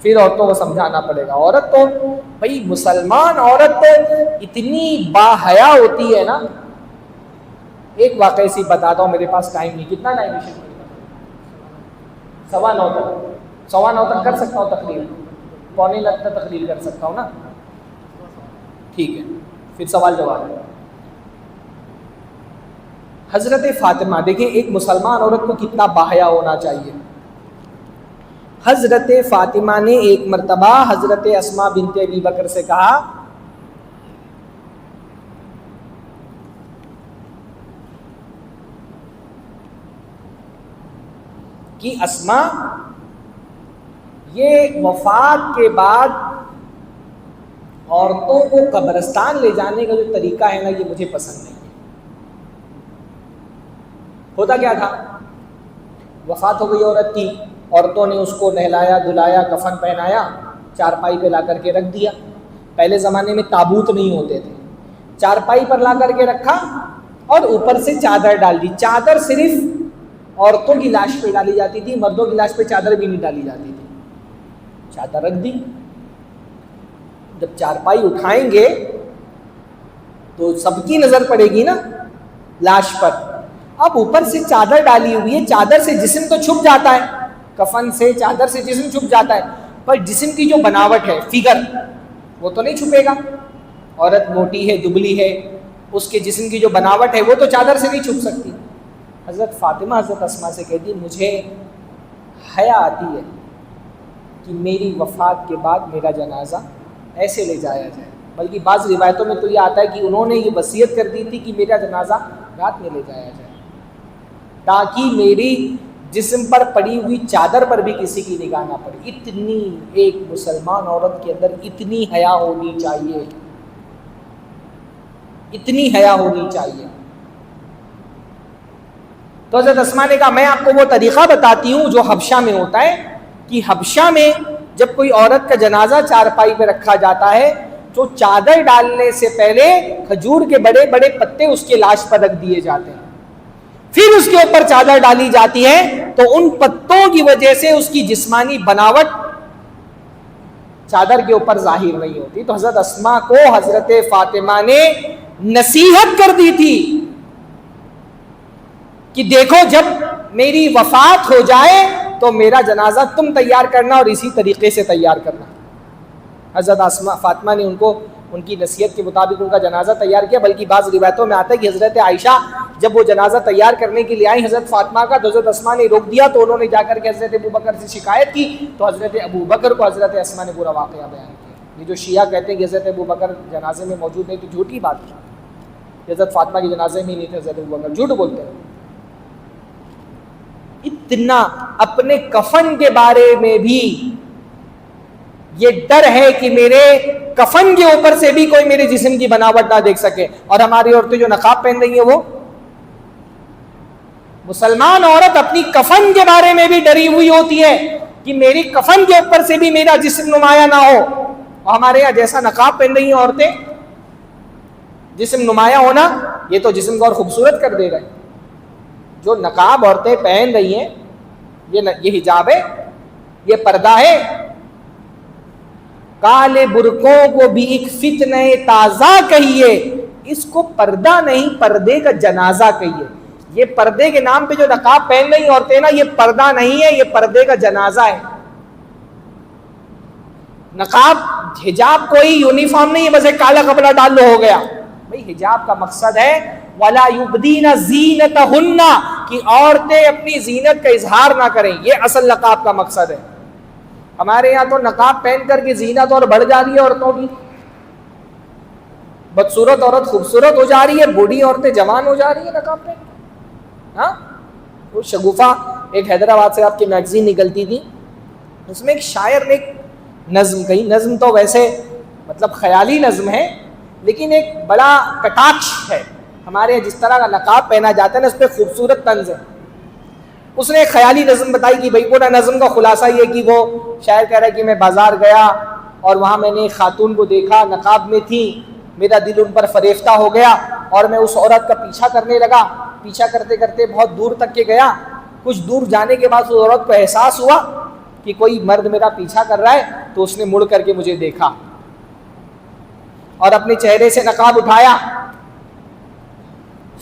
پھر عورتوں کو سمجھانا پڑے گا. عورت تو بھائی مسلمان عورت تو اتنی با حیا ہوتی ہے نا. ایک واقعہ سی بتاتا ہوں، میرے پاس ٹائم نہیں. کتنا ٹائم ہے؟ 9:15 تک. 9:15 تک کر سکتا ہوں تقریر، 9:45 تک تقریر کر سکتا ہوں نا. ٹھیک ہے، پھر سوال جواب ہے. حضرت فاطمہ دیکھیں ایک مسلمان عورت کو کتنا باحیا ہونا چاہیے. حضرت فاطمہ نے ایک مرتبہ حضرت اسماء بنت ابی بکر سے کہا کہ اسماء، یہ وفات کے بعد عورتوں کو قبرستان لے جانے کا جو طریقہ ہے نا، یہ مجھے پسند نہیں ہے. ہوتا کیا تھا؟ وفات ہو گئی عورت کی، عورتوں نے اس کو نہلایا دھلایا، کفن پہنایا، چارپائی پہ لا کر کے رکھ دیا. پہلے زمانے میں تابوت نہیں ہوتے تھے، چارپائی پر لا کر کے رکھا اور اوپر سے چادر ڈال دی. چادر صرف عورتوں کی لاش پہ ڈالی جاتی تھی، مردوں کی لاش پہ چادر بھی نہیں ڈالی جاتی تھی. چادر رکھ دی. جب چارپائی اٹھائیں گے تو سب کی نظر پڑے گی نا لاش پر. اب اوپر سے چادر ڈالی ہوئی ہے، چادر سے جسم تو چھپ جاتا ہے، کفن سے چادر سے جسم چھپ جاتا ہے، پر جسم کی جو بناوٹ ہے، فگر، وہ تو نہیں چھپے گا. عورت موٹی ہے، دبلی ہے، اس کے جسم کی جو بناوٹ ہے وہ تو چادر سے نہیں چھپ سکتی. حضرت فاطمہ حضرت اسماء سے کہتی مجھے حیا آتی ہے کہ میری وفات کے بعد میرا جنازہ ایسے لے جایا جائے. بلکہ بعض روایتوں میں تو یہ آتا ہے کہ انہوں نے یہ وصیت کر دی تھی کہ میرا جنازہ رات میں لے جایا جائے، تاکہ میری جسم پر پڑی ہوئی چادر پر بھی کسی کی نگاہ نہ پڑے. اتنی ایک مسلمان عورت کے اندر اتنی حیا ہونی چاہیے، اتنی حیا ہونی چاہیے. تو حضرت اسماء نے کہا میں آپ کو وہ طریقہ بتاتی ہوں جو حبشہ میں ہوتا ہے، کہ حبشہ میں جب کوئی عورت کا جنازہ چارپائی پہ رکھا جاتا ہے تو چادر ڈالنے سے پہلے کھجور کے بڑے بڑے پتے اس کے لاش پر رکھ دیے جاتے ہیں، پھر اس کے اوپر چادر ڈالی جاتی ہے. تو ان پتوں کی وجہ سے اس کی جسمانی بناوٹ چادر کے اوپر ظاہر نہیں ہوتی. تو حضرت اسماء کو حضرت فاطمہ نے نصیحت کر دی تھی کہ دیکھو جب میری وفات ہو جائے تو میرا جنازہ تم تیار کرنا اور اسی طریقے سے تیار کرنا. حضرت اسماء فاطمہ نے ان کی نصیحت کے مطابق ان کا جنازہ تیار کیا. بلکہ بعض روایتوں میں آتا ہے کہ حضرت عائشہ جب وہ جنازہ تیار کرنے کے لیے آئی حضرت فاطمہ کا، تو حضرت اسماء نے روک دیا. تو انہوں نے جا کر کے حضرت ابوبکر سے شکایت کی، تو حضرت ابوبکر کو حضرت اسماء نے پورا واقعہ بیان کیا. یہ جو شیعہ کہتے ہیں کہ حضرت ابوبکر جنازے میں موجود نہیں، تو جھوٹی بات ہے. حضرت فاطمہ کے جنازے میں ہی نہیں تھے حضرت ابوبکر، جھوٹ بولتے ہیں. اتنا اپنے کفن کے بارے میں بھی یہ ڈر ہے کہ میرے کفن کے اوپر سے بھی کوئی میرے جسم کی بناوٹ نہ دیکھ سکے. اور ہماری عورتیں جو نقاب پہن رہی ہیں، وہ مسلمان عورت اپنی کفن کے بارے میں بھی ڈری ہوئی ہوتی ہے کہ میری کفن کے اوپر سے بھی میرا جسم نمایاں نہ ہو. اور ہمارے یہاں جیسا نقاب پہن رہی ہیں عورتیں، جسم نمایاں ہونا یہ تو جسم کو اور خوبصورت کر دے گا. جو نقاب عورتیں پہن رہی ہیں، یہ حجاب ہے، یہ پردہ ہے. کالے برقوں کو بھی ایک فتنہ تازہ کہیے، اس کو پردہ نہیں پردے کا جنازہ کہیے. یہ پردے کے نام پہ جو نقاب پہن رہی عورتیں نا، یہ پردہ نہیں ہے، یہ پردے کا جنازہ ہے. نقاب حجاب کوئی یونیفارم نہیں ہے بس ایک کالا کپڑا ڈال لو ہو گیا. بھئی حجاب کا مقصد ہے وَلَا يُبْدِينَ زِينَتَهُنَّ کہ عورتیں اپنی زینت کا اظہار نہ کریں. یہ اصل نقاب کا مقصد ہے. ہمارے یہاں تو نقاب پہن کر کے زینت اور بڑھ جا رہی ہے عورتوں کی. بدصورت عورت خوبصورت ہو جا رہی ہے، بوڑھی عورتیں جوان ہو جا رہی ہیں نقاب پہن. ہاں وہ شگوفہ ایک حیدرآباد سے آپ کی میگزین نکلتی تھی، اس میں ایک شاعر نے ایک نظم کہی. نظم تو ویسے مطلب خیالی نظم ہے، لیکن ایک بڑا کٹاکش ہے. ہمارے یہاں جس طرح کا نقاب پہنا جاتا ہے نا، اس پہ خوبصورت طنز ہے. اس نے ایک خیالی نظم بتائی کہ بھائی پورا نظم کا خلاصہ یہ کہ وہ شاعر کہہ رہا ہے کہ میں بازار گیا اور وہاں میں نے ایک خاتون کو دیکھا، نقاب میں تھی، میرا دل ان پر فریفتہ ہو گیا اور میں اس عورت کا پیچھا کرنے لگا. پیچھا کرتے کرتے بہت دور تک کے گیا. کچھ دور جانے کے بعد اس عورت کو احساس ہوا کہ کوئی مرد میرا پیچھا کر رہا ہے، تو اس نے مڑ کر کے مجھے دیکھا اور اپنے چہرے سے نقاب اٹھایا.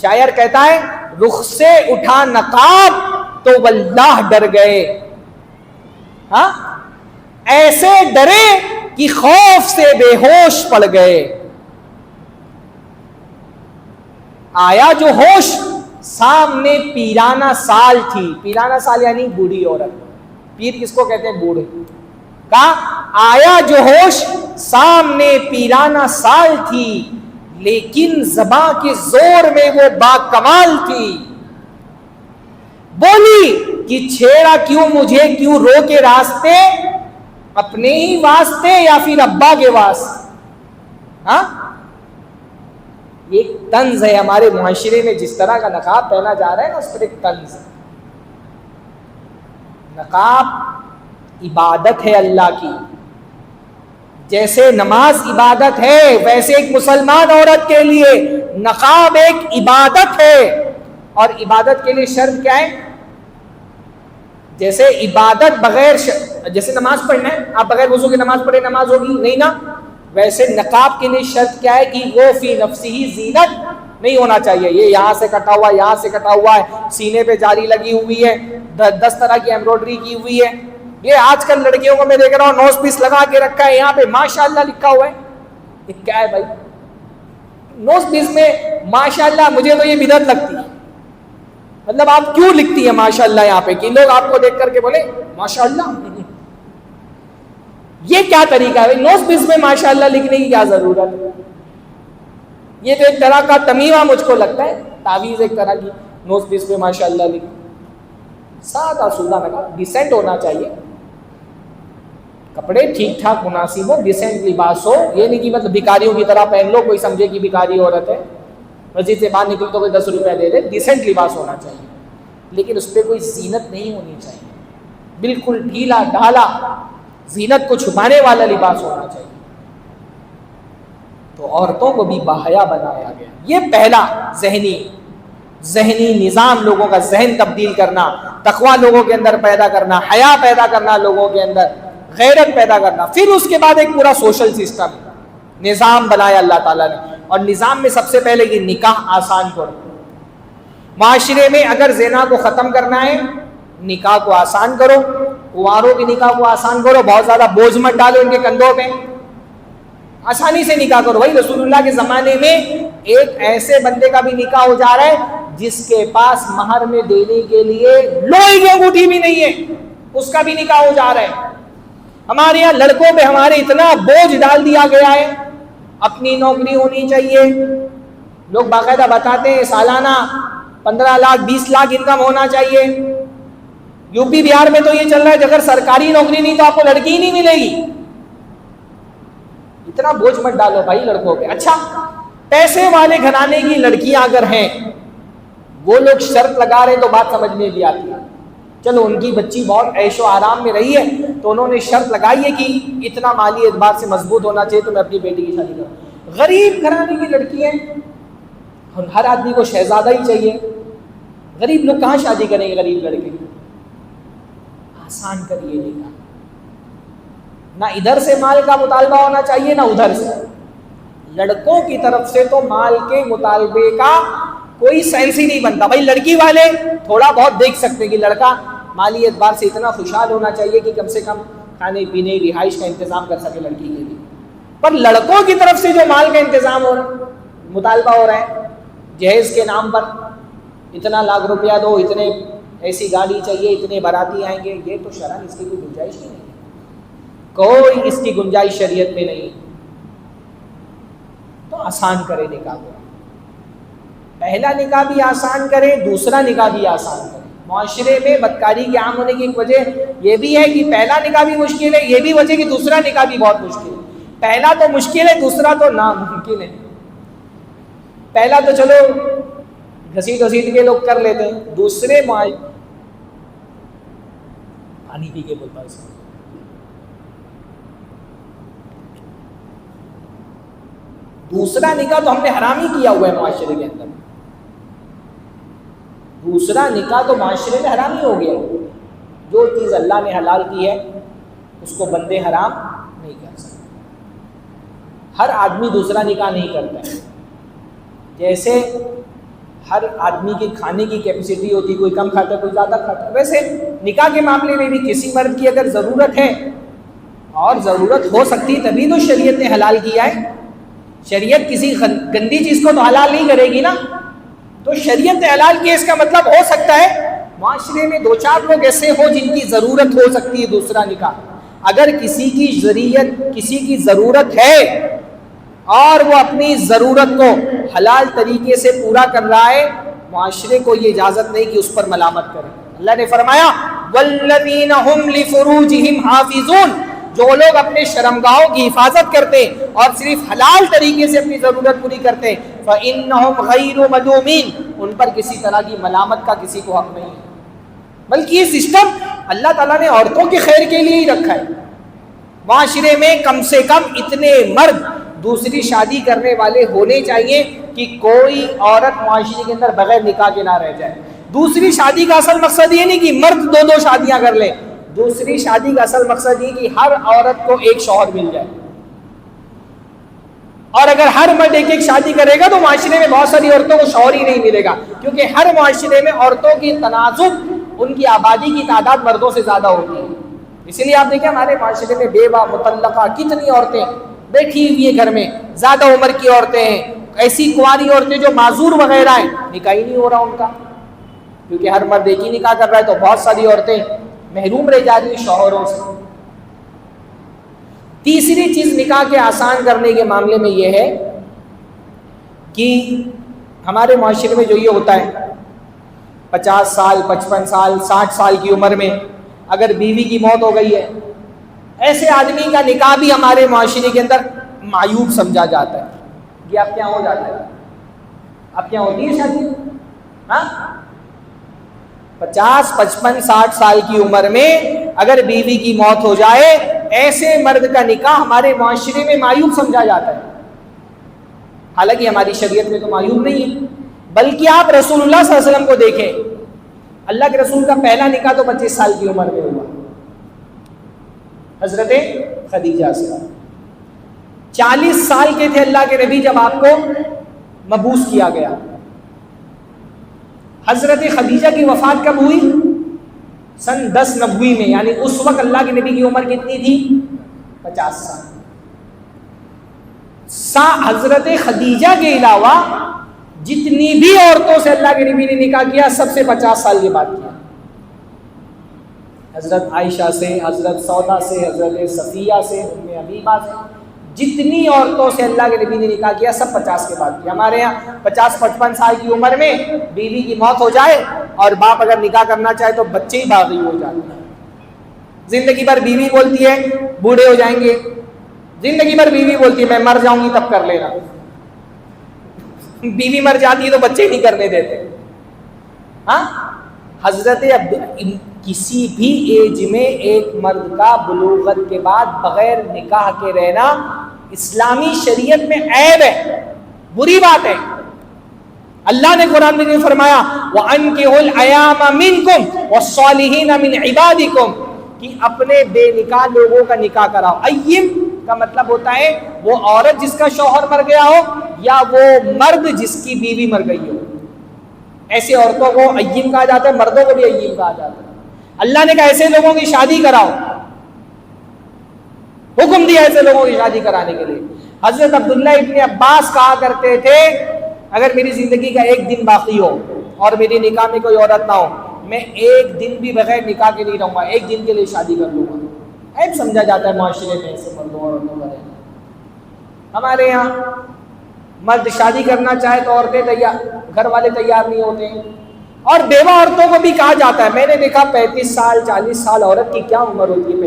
شاعر کہتا ہے رخ سے اٹھا نقاب تو واللہ ڈر گئے. ہاں ایسے ڈرے کہ خوف سے بے ہوش پڑ گئے. آیا جو ہوش سامنے پیرانہ سال تھی. پیرانہ سال یعنی بوڑھی عورت. پیر کس کو کہتے ہیں؟ بوڑھے. کہا آیا جو ہوش سامنے پیرانہ سال تھی، لیکن زباں کے زور میں وہ با کمال تھی. بولی کہ چھیڑا کیوں مجھے، کیوں رو کے راستے، اپنے ہی واسطے یا پھر ابا کے واسطے. ہاں یہ ایک طنز ہے ہمارے معاشرے میں. جس طرح کا نقاب پہنا جا رہا ہے نا، اس پر ایک طنز ہے. نقاب عبادت ہے اللہ کی. جیسے نماز عبادت ہے، ویسے ایک مسلمان عورت کے لیے نقاب ایک عبادت ہے. اور عبادت کے لیے شرط کیا ہے؟ جیسے عبادت بغیر جیسے نماز پڑھنا ہے، آپ بغیر وضو کے نماز پڑھے نماز ہوگی نہیں نا. ویسے نقاب کے لیے شرط کیا ہے کہ وہ فی نفسی ہی زینت نہیں ہونا چاہیے. یہ یہاں سے کٹا ہوا ہے، یہاں سے کٹا ہوا ہے، سینے پہ جاری لگی ہوئی ہے، 10 طرح کی ایمبرائڈری کی ہوئی ہے. یہ آج کل لڑکیوں کو میں دیکھ رہا ہوں نوز پیس لگا کے رکھا ہے، یہاں پہ ماشاءاللہ لکھا ہوا ہے. یہ کیا ہے بھائی؟ نوز پیس میں ماشاءاللہ مجھے تو یہ بدعت لگتی ہے. مطلب آپ کیوں لکھتی ہیں ماشاءاللہ یہاں پہ کہ لوگ آپ کو دیکھ کر کے بولے ماشاءاللہ؟ یہ کیا طریقہ ہے؟ نوز پیس میں ماشاءاللہ لکھنے کی کیا ضرورت ہے؟ یہ تو ایک طرح کا تمیمہ مجھ کو لگتا ہے، تعویذ ایک طرح کی. نوز پیس پہ ماشاءاللہ لکھ، سادہ سودہ نقاب، ڈیسنٹ ہونا چاہیے. کپڑے ٹھیک ٹھاک مناسب ہو، ڈیسنٹ لباس ہو. یہ نہیں کہ مطلب بھکاریوں کی طرح پہن لو، کوئی سمجھے کہ بھکاری عورت ہے، مسجد سے باہر نکل تو کوئی 10 روپے دے دے. ڈیسنٹ لباس ہونا چاہیے، لیکن اس پہ کوئی زینت نہیں ہونی چاہیے. بالکل ڈھیلا ڈھالا، زینت کو چھپانے والا لباس ہونا چاہیے. تو عورتوں کو بھی باحیا بنایا گیا. یہ پہلا ذہنی نظام، لوگوں کا ذہن تبدیل کرنا، تقوی لوگوں کے اندر پیدا کرنا، حیا پیدا کرنا، لوگوں کے اندر غیرت پیدا کرنا. پھر اس کے بعد ایک پورا سوشل سسٹم نظام بنایا اللہ تعالیٰ نے. اور نظام میں سب سے پہلے یہ نکاح آسان کرو. معاشرے میں اگر زنا کو ختم کرنا ہے، نکاح کو آسان کرو. کنواروں کی نکاح کو آسان کرو، بہت زیادہ بوجھ مت ڈالو ان کے کندھوں پہ، آسانی سے نکاح کرو. بھائی رسول اللہ کے زمانے میں ایک ایسے بندے کا بھی نکاح ہو جا رہا ہے جس کے پاس مہر میں دینے کے لیے لوہے کی انگوٹھی بھی نہیں ہے، اس کا بھی نکاح ہو جا رہا ہے. ہمارے یہاں لڑکوں پہ ہمارے اتنا بوجھ ڈال دیا گیا ہے. اپنی نوکری ہونی چاہیے. لوگ باقاعدہ بتاتے ہیں سالانہ 15 لاکھ 20 لاکھ انکم ہونا چاہیے. یو پی بہار میں تو یہ چل رہا ہے کہ اگر سرکاری نوکری نہیں تو آپ کو لڑکی ہی نہیں ملے گی. اتنا بوجھ مت ڈالو بھائی لڑکوں پہ. اچھا پیسے والے گھرانے کی لڑکیاں اگر ہیں، وہ لوگ شرط لگا رہے تو بات سمجھ میں بھی آتی ہے. چلو ان کی بچی بہت عیش و آرام میں رہی ہے تو انہوں نے شرط لگائی ہے کہ اتنا مالی اعتبار سے مضبوط ہونا چاہیے تو میں اپنی بیٹی کی شادی کروں. غریب گھرانے کی لڑکی ہے، ہر آدمی کو شہزادہ ہی چاہیے. غریب لوگ کہاں شادی کریں گے غریب لڑکے؟ آسان کریے نکاح. نہ ادھر سے مال کا مطالبہ ہونا چاہیے نہ ادھر سے. لڑکوں کی طرف سے تو مال کے مطالبے کا کوئی سینس ہی نہیں بنتا. بھائی لڑکی والے تھوڑا بہت دیکھ سکتے ہیں کہ لڑکا مالی اعتبار سے اتنا خوشحال ہونا چاہیے کہ کم سے کم کھانے پینے رہائش کا انتظام کر سکے لڑکی کے لیے. پر لڑکوں کی طرف سے جو مال کا انتظام ہو رہا ہے, مطالبہ ہو رہا ہے جہیز کے نام پر, اتنا لاکھ روپیہ دو, اتنے ایسی گاڑی چاہیے, اتنے باراتی آئیں گے, یہ تو شرعاً اس کی کوئی گنجائش ہی نہیں ہے, کوئی اس کی گنجائش شریعت میں نہیں. تو آسان کرے نکاح کو, پہلا نکاح بھی آسان کرے, دوسرا نکاح بھی آسان کرے. معاشرے میں بدکاری کے عام ہونے کی ایک وجہ یہ بھی ہے کہ پہلا نکاح بھی مشکل ہے, یہ بھی وجہ کہ دوسرا نکاح بھی بہت مشکل ہے. پہلا تو مشکل ہے, دوسرا تو ناممکن ہے. پہلا تو چلو گھسیٹ گھسیٹ کے لوگ کر لیتے ہیں, دوسرے پانی پی کے بولتا ہے دوسرا نکاح تو ہم نے حرام ہی کیا ہوا ہے معاشرے کے اندر. دوسرا نکاح تو معاشرے میں حرام ہی ہو گیا. جو چیز اللہ نے حلال کی ہے اس کو بندے حرام نہیں کر سکتے. ہر آدمی دوسرا نکاح نہیں کرتا ہے. جیسے ہر آدمی کی کھانے کی کیپیسٹی ہوتی ہے, کوئی کم کھاتا ہے کوئی زیادہ کھاتا ہے, ویسے نکاح کے معاملے میں بھی کسی مرد کی اگر ضرورت ہے اور ضرورت ہو سکتی تبھی تو شریعت نے حلال کیا ہے. شریعت کسی گندی چیز کو تو حلال نہیں کرے گی نا. تو شریعت نے حلال کیا, اس کا مطلب ہو سکتا ہے معاشرے میں دو چار لوگ ایسے ہو جن کی ضرورت ہو سکتی ہے دوسرا نکاح. اگر کسی کی ضرورت ہے اور وہ اپنی ضرورت کو حلال طریقے سے پورا کر رہا ہے, معاشرے کو یہ اجازت نہیں کہ اس پر ملامت کرے. اللہ نے فرمایا والذین هم لفروجہم حافظون, جو لوگ اپنے شرمگاہوں کی حفاظت کرتے اور صرف حلال طریقے سے اپنی ضرورت پوری کرتے, فإنہم غیر ملومین, ان پر کسی طرح کی ملامت کا کسی کو حق نہیں ہے. بلکہ یہ سسٹم اللہ تعالیٰ نے عورتوں کے خیر کے لیے ہی رکھا ہے. معاشرے میں کم سے کم اتنے مرد دوسری شادی کرنے والے ہونے چاہیے کہ کوئی عورت معاشرے کے اندر بغیر نکاح کے نہ رہ جائے. دوسری شادی کا اصل مقصد یہ نہیں کہ مرد دو شادیاں کر لے. دوسری شادی کا اصل مقصد یہ کہ ہر عورت کو ایک شوہر مل جائے. اور اگر ہر مرد ایک شادی کرے گا تو معاشرے میں بہت ساری عورتوں کو شوہر ہی نہیں ملے گا, کیونکہ ہر معاشرے میں عورتوں کی تناسب, ان کی آبادی کی تعداد مردوں سے زیادہ ہوتی ہے. اسی لیے آپ دیکھیں ہمارے معاشرے میں بیوہ مطلقہ کتنی عورتیں بیٹھی ہوئی ہیں گھر میں, زیادہ عمر کی عورتیں ہیں, ایسی کنواری عورتیں جو معذور وغیرہ ہیں, نکاح ہی نہیں ہو رہا ان کا, کیونکہ ہر مرد ایک ہی نکاح کر رہا ہے. تو بہت ساری عورتیں محروم رہ جا رہی ہیں شوہروں سے. تیسری چیز نکاح کے آسان کرنے کے معاملے میں یہ ہے کہ ہمارے معاشرے میں جو یہ ہوتا ہے 50 سال 55 سال 60 سال کی عمر میں اگر بیوی کی موت ہو گئی ہے, ایسے آدمی کا نکاح بھی ہمارے معاشرے کے اندر معیوب سمجھا جاتا ہے. یہ آپ کیا ہو جاتا ہے, آپ کیا ہوتی ہے شادی, ہاں 50 55 60 سال کی عمر میں اگر بیوی کی موت ہو جائے, ایسے مرد کا نکاح ہمارے معاشرے میں معیوب سمجھا جاتا ہے. حالانکہ ہماری شریعت میں تو معیوب نہیں ہے, بلکہ آپ رسول اللہ صلی اللہ علیہ وسلم کو دیکھیں, اللہ کے رسول کا پہلا نکاح تو 25 سال کی عمر میں ہوا حضرت خدیجہ سے. 40 سال کے تھے اللہ کے نبی جب آپ کو مبعوث کیا گیا. حضرت خدیجہ کی وفات کب ہوئی؟ سن 1090 میں, یعنی اس وقت اللہ کے نبی کی عمر کتنی تھی؟ 50 سال. حضرت خدیجہ کے علاوہ جتنی بھی عورتوں سے اللہ کے نبی نے نکاح کیا سب سے 50 سال کے بعد کیا. حضرت عائشہ سے, حضرت سودا سے, حضرت صفیہ سے, ام حبیبہ سے, جتنی عورتوں سے اللہ کے نبی نے نکاح کیا سب 50 کے بعد کیا. ہمارے یہاں 50-55 سال کی عمر میں بیوی کی موت ہو جائے اور باپ اگر نکاح کرنا چاہے تو بچے ہی باغی ہو جاتے ہیں. زندگی بھر بیوی بولتی ہے بوڑھے ہو جائیں گے, زندگی بھر بیوی بولتی ہے میں مر جاؤں گی تب کر لینا. بیوی مر جاتی ہے تو بچے نہیں کرنے دیتے. ہاں حضرت کسی بھی ایج میں ایک مرد کا بلوغت کے بعد بغیر نکاح کے رہنا اسلامی شریعت میں عیب ہے, بری بات ہے. اللہ نے قرآن میں فرمایا وَأَنكِحُوا الْأَيَامَ مِنكُمْ وَالصَّالِحِينَ مِنْ عِبَادِكُمْ, کہ اپنے بے نکاح لوگوں کا نکاح کراؤ. ایم کا مطلب ہوتا ہے وہ عورت جس کا شوہر مر گیا ہو یا وہ مرد جس کی بیوی مر گئی ہو. ایسے عورتوں کو اییم کہا جاتا ہے, مردوں کو بھی اییم کہا جاتا ہے. اللہ نے کہا ایسے لوگوں کی شادی کراؤ, حکم دیا ایسے لوگوں کی شادی کرانے کے لیے. حضرت عبداللہ ابن عباس کہا کرتے تھے اگر میری زندگی کا ایک دن باقی ہو اور میری نکاح میں کوئی عورت نہ ہو, میں ایک دن بھی بغیر نکاح کے نہیں رہوں گا, ایک دن کے لیے شادی کر لوں گا. عیب سمجھا جاتا ہے معاشرے میں ایسے مردوں اور عورتوں کا رہنا. ہمارے یہاں مرد شادی کرنا چاہے تو عورتیں تیار, گھر والے تیار نہیں ہوتے ہیں. اور بیوہ عورتوں کو بھی کہا جاتا ہے, میں نے دیکھا 35 سال 40 سال عورت کی کیا عمر ہوتی ہے,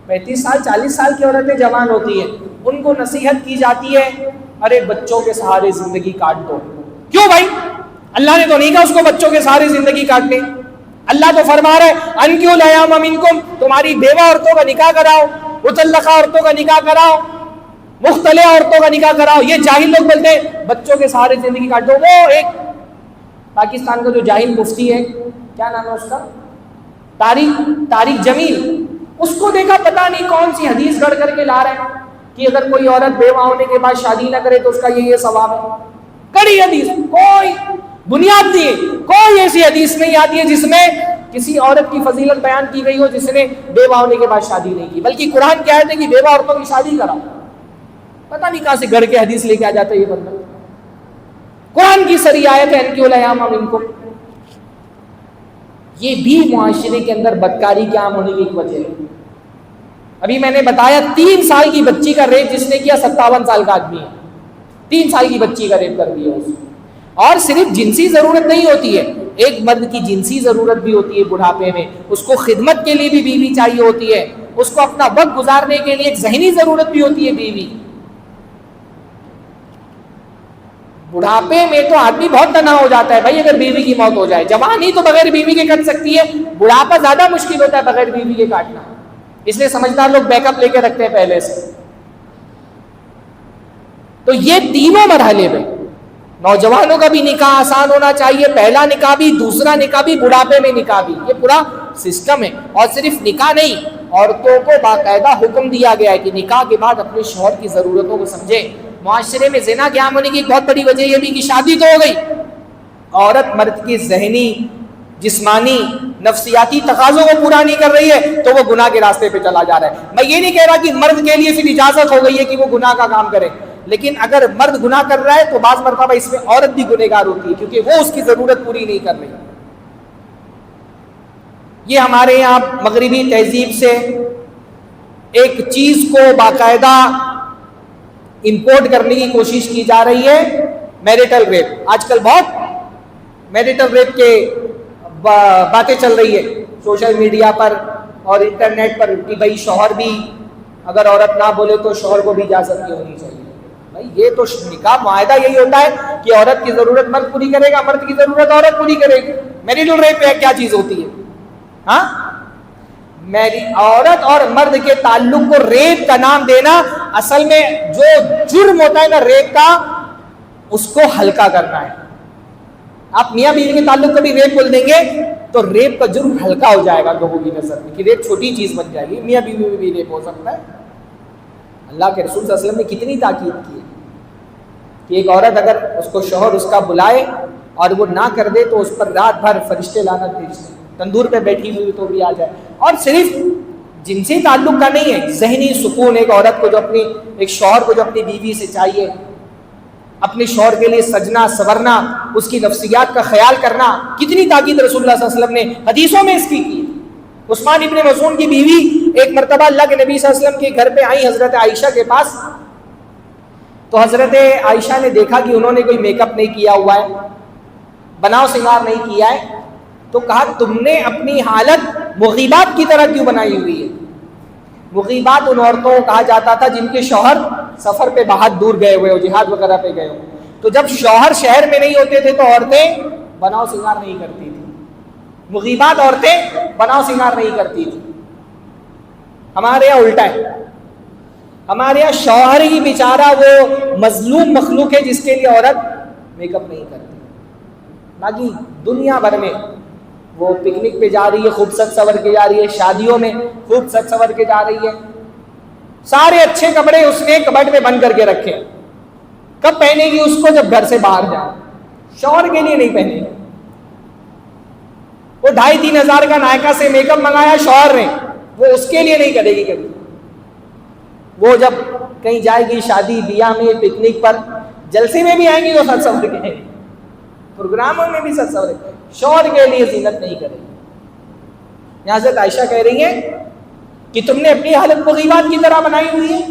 35 سال 40 سال کی عورتیں جوان ہوتی ہیں, ان کو نصیحت کی جاتی ہے ارے بچوں کے سہارے زندگی کاٹ دو. کیوں بھائی, اللہ نے تو نہیں کہا اس کو بچوں کے سہارے زندگی کاٹنے. اللہ تو فرما رہا ہے انکحوا الایام منکم, تمہاری بیوہ عورتوں کا نکاح کراؤ, مطلقہ عورتوں کا نکاح کراؤ, مختلف عورتوں کا نکاح کراؤ. یہ جاہل لوگ بولتے ہیں بچوں کے سہارے زندگی کاٹ دو. وہ ایک پاکستان کا جو جاہل مفتی ہے, کیا نام ہے اس کا, طارق جمیل, اس کو دیکھا پتہ نہیں کون سی حدیث گڑھ کر کے لا رہے ہیں کہ اگر کوئی عورت بیوہ ہونے کے بعد شادی نہ کرے تو اس کا یہ ثواب ہے. کڑی حدیث, کوئی بنیاد نہیں ہے, کوئی ایسی حدیث نہیں آتی ہے جس میں کسی عورت کی فضیلت بیان کی گئی ہو جس نے بیوہ ہونے کے بعد شادی نہیں کی. بلکہ قرآن کیا ہے کہ بیوہ عورتوں کی شادی کراؤ. پتہ نہیں کہاں سے گھر کے حدیث لے کے آ جاتا ہے یہ بندہ. قرآن کی سری آیت ہے انکحوا الایام منکم. یہ بھی معاشرے کے اندر بدکاری کے عام ہونے کی ایک وجہ ہے. ابھی میں نے بتایا 3 سال کی بچی کا ریپ جس نے کیا 57 سال کا آدمی ہے, 3 سال کی بچی کا ریپ کر دیا اس. اور صرف جنسی ضرورت نہیں ہوتی ہے, ایک مرد کی جنسی ضرورت بھی ہوتی ہے بڑھاپے میں, اس کو خدمت کے لیے بھی بیوی چاہیے ہوتی ہے, اس کو اپنا وقت گزارنے کے لیے ایک ذہنی ضرورت بھی ہوتی ہے بیوی. بڑھاپے میں تو آدمی بہت تنہا ہو جاتا ہے بھائی اگر بیوی کی موت ہو جائے. جوانی تو بغیر بیوی کے کٹ سکتی ہے, بڑھاپا زیادہ مشکل ہوتا ہے بغیر بیوی کے کاٹنا. اس لیے سمجھدار لوگ بیک اپ لے کے رکھتے ہیں پہلے سے. تو یہ تینوں مرحلے میں نوجوانوں کا بھی نکاح آسان ہونا چاہیے, پہلا نکاح بھی, دوسرا نکاح بھی, بڑھاپے میں نکاح بھی, یہ پورا سسٹم ہے. اور صرف نکاح نہیں, عورتوں کو باقاعدہ حکم دیا گیا ہے کہ نکاح کے بعد اپنے شوہر کی ضرورتوں کو سمجھے. معاشرے میں زنا کے عام ہونے کی ایک بہت بڑی وجہ یہ بھی کہ شادی تو ہو گئی, عورت مرد کی ذہنی, جسمانی, نفسیاتی تقاضوں کو پورا نہیں کر رہی ہے تو وہ گناہ کے راستے پہ چلا جا رہا ہے. میں یہ نہیں کہہ رہا کہ مرد کے لیے پھر اجازت ہو گئی ہے کہ وہ گناہ کا کام کرے, لیکن اگر مرد گناہ کر رہا ہے تو بعض مرتبہ اس میں عورت بھی گنہگار ہوتی ہے کیونکہ وہ اس کی ضرورت پوری نہیں کر رہی. یہ ہمارے یہاں مغربی تہذیب سے ایک چیز کو باقاعدہ امپورٹ کرنے کی کوشش کی جا رہی ہے, میریٹل ریپ. آج کل بہت میریٹل ریپ کے باتیں چل رہی ہے سوشل میڈیا پر اور انٹرنیٹ پر کہ بھائی شوہر بھی اگر عورت نہ بولے تو شوہر کو بھی اجازت نہیں ہونی چاہیے. بھائی یہ تو نکاح معاہدہ یہی ہوتا ہے کہ عورت کی ضرورت مرد پوری کرے گا, مرد کی ضرورت عورت پوری کرے گی. میریٹل ریپ کیا چیز ہوتی ہے؟ ہاں, میری عورت اور مرد کے تعلق کو ریپ کا نام دینا, اصل میں جو جرم ہوتا ہے نا ریپ کا, اس کو ہلکا کرنا ہے. آپ میاں بیوی کے تعلق کو بھی ریپ بول دیں گے تو ریپ کا جرم ہلکا ہو جائے گا لوگوں کی نظر میں کہ ریپ چھوٹی چیز بن جائے گی. میاں بیوی میں بھی ریپ ہو سکتا ہے. اللہ کے رسول صلی اللہ علیہ وسلم نے کتنی تاکید کی ہے کہ ایک عورت اگر اس کو شوہر اس کا بلائے اور وہ نہ کر دے تو اس پر رات بھر فرشتے لعنت بھیجتے ہیں, تندور پہ بیٹھی ہوئی تو بھی آ جائے. اور صرف جنسی تعلق کا نہیں ہے, ذہنی سکون ایک عورت کو جو اپنی, ایک شوہر کو جو اپنی بیوی سے چاہیے, اپنے شوہر کے لیے سجنا سورنا, اس کی نفسیات کا خیال کرنا, کتنی تاکید رسول اللہ صلی اللہ علیہ وسلم نے حدیثوں میں اس کی. عثمان ابن مظعون کی بیوی ایک مرتبہ اللہ کے نبی صلی اللہ علیہ وسلم کے گھر پہ آئی حضرت عائشہ کے پاس, تو حضرت عائشہ نے دیکھا کہ انہوں نے کوئی میک اپ نہیں کیا ہوا ہے, بناؤ سنگار نہیں کیا ہے, تو کہا تم نے اپنی حالت مغیبات کی طرح کیوں بنائی ہوئی ہے؟ مغیبات ان عورتوں کو کہا جاتا تھا جن کے شوہر سفر پہ باہر دور گئے ہوئے ہو, جہاد وغیرہ پہ گئے ہو. تو جب شوہر شہر میں نہیں ہوتے تھے تو عورتیں بناؤ سنگار نہیں کرتی تھی. مغیبات عورتیں بناؤ سنگار نہیں کرتی تھی. ہمارے یہاں الٹا ہے, ہمارے یہاں شوہر ہی بیچارہ وہ مظلوم مخلوق ہے جس کے لیے عورت میک اپ نہیں کرتی. باقی دنیا بھر میں وہ پکنک پہ جا رہی ہے, خوب سج سور کے جا رہی ہے, شادیوں میں خوب سج سور کے جا رہی ہے, سارے اچھے کپڑے اس نے کبٹ میں بند کر کے رکھے. کب پہنے گی اس کو؟ جب گھر سے باہر جائے. شوہر کے لیے نہیں پہنے گی. وہ 2,500-3 ہزار کا نائکا سے میک اپ منگایا شوہر نے, وہ اس کے لیے نہیں کرے گی کبھی. وہ جب کہیں جائے گی شادی بیاہ میں, پکنک پر, جلسے میں بھی آئیں گی تو سج سور کے ہیں, پروگراموں میں بھی سج سور کے. شوہر کے لیے زینت نہیں کرے گی. یہاں سے عائشہ کہہ رہی ہے کہ تم نے اپنی حالت کو غیبات کی طرح بنائی ہوئی ہے.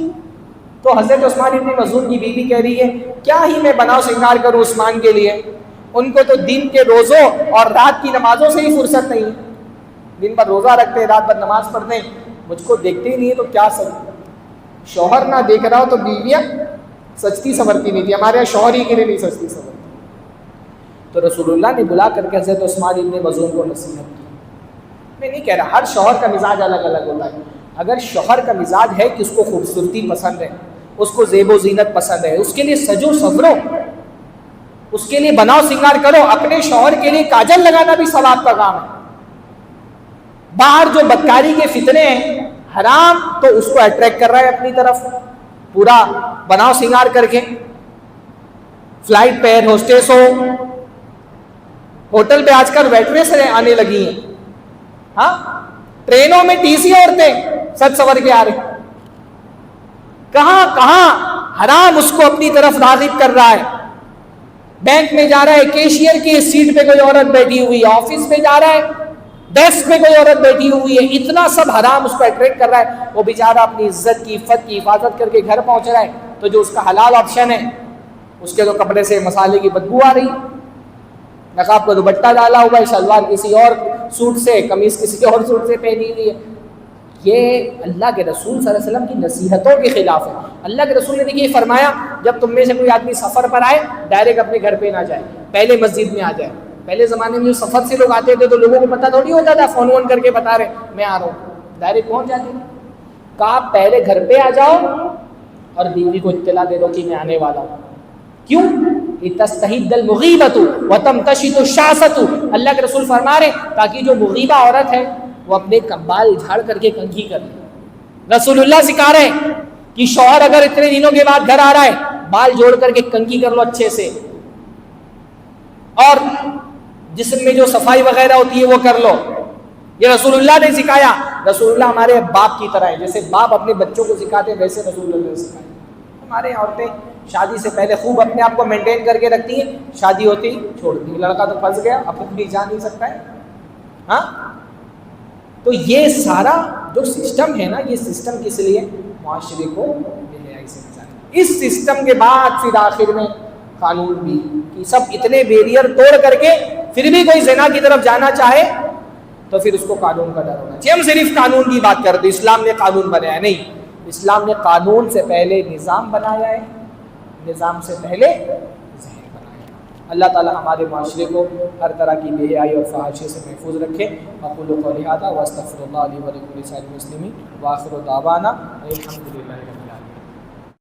تو حضرت عثمان ابن مظعون کی بیوی کہہ رہی ہے کیا ہی میں بناؤ سنگار کروں عثمان کے لیے, ان کو تو دن کے روزوں اور رات کی نمازوں سے ہی فرصت نہیں. دن بھر روزہ رکھتے ہیں, رات بھر نماز پڑھتے ہیں, مجھ کو دیکھتے ہی نہیں ہے تو کیا سب. شوہر نہ دیکھ رہا ہو تو بیویاں سجتی سنورتی نہیں تھی. ہمارے یہاں شوہر ہی کے لیے نہیں سجتی سنورتی. تو رسول اللہ نے بلا کر کے حضرت عثمان ابن مظعون کو نصیحت کی. میں نہیں کہہ رہا ہر شوہر کا مزاج الگ الگ ہوتا ہے. اگر شوہر کا مزاج ہے کہ اس کو خوبصورتی پسند ہے, اس کو زیب و زینت پسند ہے, اس کے لیے سجو سورو, اس کے لیے بناؤ سنگار کرو. اپنے شوہر کے لیے کاجل لگانا بھی ثواب کا کام ہے. باہر جو بدکاری کے فتنے ہیں حرام, تو اس کو اٹریکٹ کر رہا ہے اپنی طرف, پورا بناؤ سنگار کر کے. فلائٹ پہ ایئر ہوسٹس ہو, ہوٹل پہ آج کل ویٹریس آنے لگی ہیں, ہاں ٹرینوں میں ٹیسی عورتیں سج سور کے آ رہے. کہاں کہاں حرام اس کو اپنی طرف راغب کر رہا ہے. بینک میں جا رہا ہے, کیشیئر کی سیٹ پہ کوئی عورت بیٹھی ہوئی ہے, آفس میں جا رہا ہے ڈیسک پہ کوئی عورت بیٹھی ہوئی ہے, اتنا سب حرام اس کو اٹریکٹ کر رہا ہے. وہ بیچارہ اپنی عزت کی عفت کی حفاظت کر کے گھر پہنچ رہا ہے, تو جو اس کا حلال آپشن ہے اس کے تو کپڑے سے مسالے کی بدبو آ رہی, نقاب کا دوپٹہ ڈالا ہوا ہے, شلوار کسی اور سوٹ سے, قمیص کسی اور سوٹ سے پہنی ہوئی ہے. یہ اللہ کے رسول صلی اللہ علیہ وسلم کی نصیحتوں کے خلاف ہے. اللہ کے رسول نے دیکھیے فرمایا جب تم میں سے کوئی آدمی سفر پر آئے ڈائریکٹ اپنے گھر پہ نہ جائے, پہلے مسجد میں آ جائے. پہلے زمانے میں جو سفر سے لوگ آتے تھے تو لوگوں کو پتہ تھوڑی ہوتا تھا, فون وون کر کے بتا رہے میں آ رہا ہوں, ڈائریکٹ پہنچ جاتے. کہا پہلے گھر پہ آ جاؤ اور بیوی کو اطلاع دے دو کہ میں آنے والا ہوں. کیوں؟ لتستحد المغیبۃ وتمتشط الشاسۃ. اللہ کے رسول فرما رہے تاکہ جو مغیبہ عورت ہے وہ اپنے بال جھاڑ کر کے کنگھی کر لے. رسول اللہ سکھا رہے ہیں کہ شوہر اگر اتنے دنوں کے بعد گھر آ رہا ہے, بال جوڑ کر کے کنگھی کر لو اچھے سے, اور جسم میں جو صفائی وغیرہ ہوتی ہے وہ کر لو. یہ رسول اللہ نے سکھایا. رسول اللہ ہمارے باپ کی طرح ہے, جیسے باپ اپنے بچوں کو سکھاتے ہیں ویسے رسول اللہ نے سکھایا. ہمارے عورتیں شادی سے پہلے خوب اپنے آپ کو مینٹین کر کے رکھتی ہیں, شادی ہوتی چھوڑتی ہیں. لڑکا تو پھنس گیا, اب بھی جا نہیں سکتا ہے. ہاں تو یہ سارا جو سسٹم ہے نا, یہ سسٹم کس لیے؟ معاشرے کو بے حیائی سے بچانا. اس سسٹم کے بعد پھر آخر میں قانون بھی, کہ سب اتنے بیریئر توڑ کر کے پھر بھی کوئی زنا کی طرف جانا چاہے تو پھر اس کو قانون کا ڈر ہونا چاہیے. ہم صرف قانون کی بات کرتے, اسلام نے قانون بنایا نہیں. اسلام نے قانون سے پہلے نظام بنایا ہے, نظام سے پہلے ذہن بنایا. اللہ تعالی ہمارے معاشرے کو ہر طرح کی بے حیائی اور فحاشی سے محفوظ رکھے. اقول قولی ھذا واستغفر اللہ لی ولکم ولسائر المسلمین وآخر دعوانا الحمد للہ.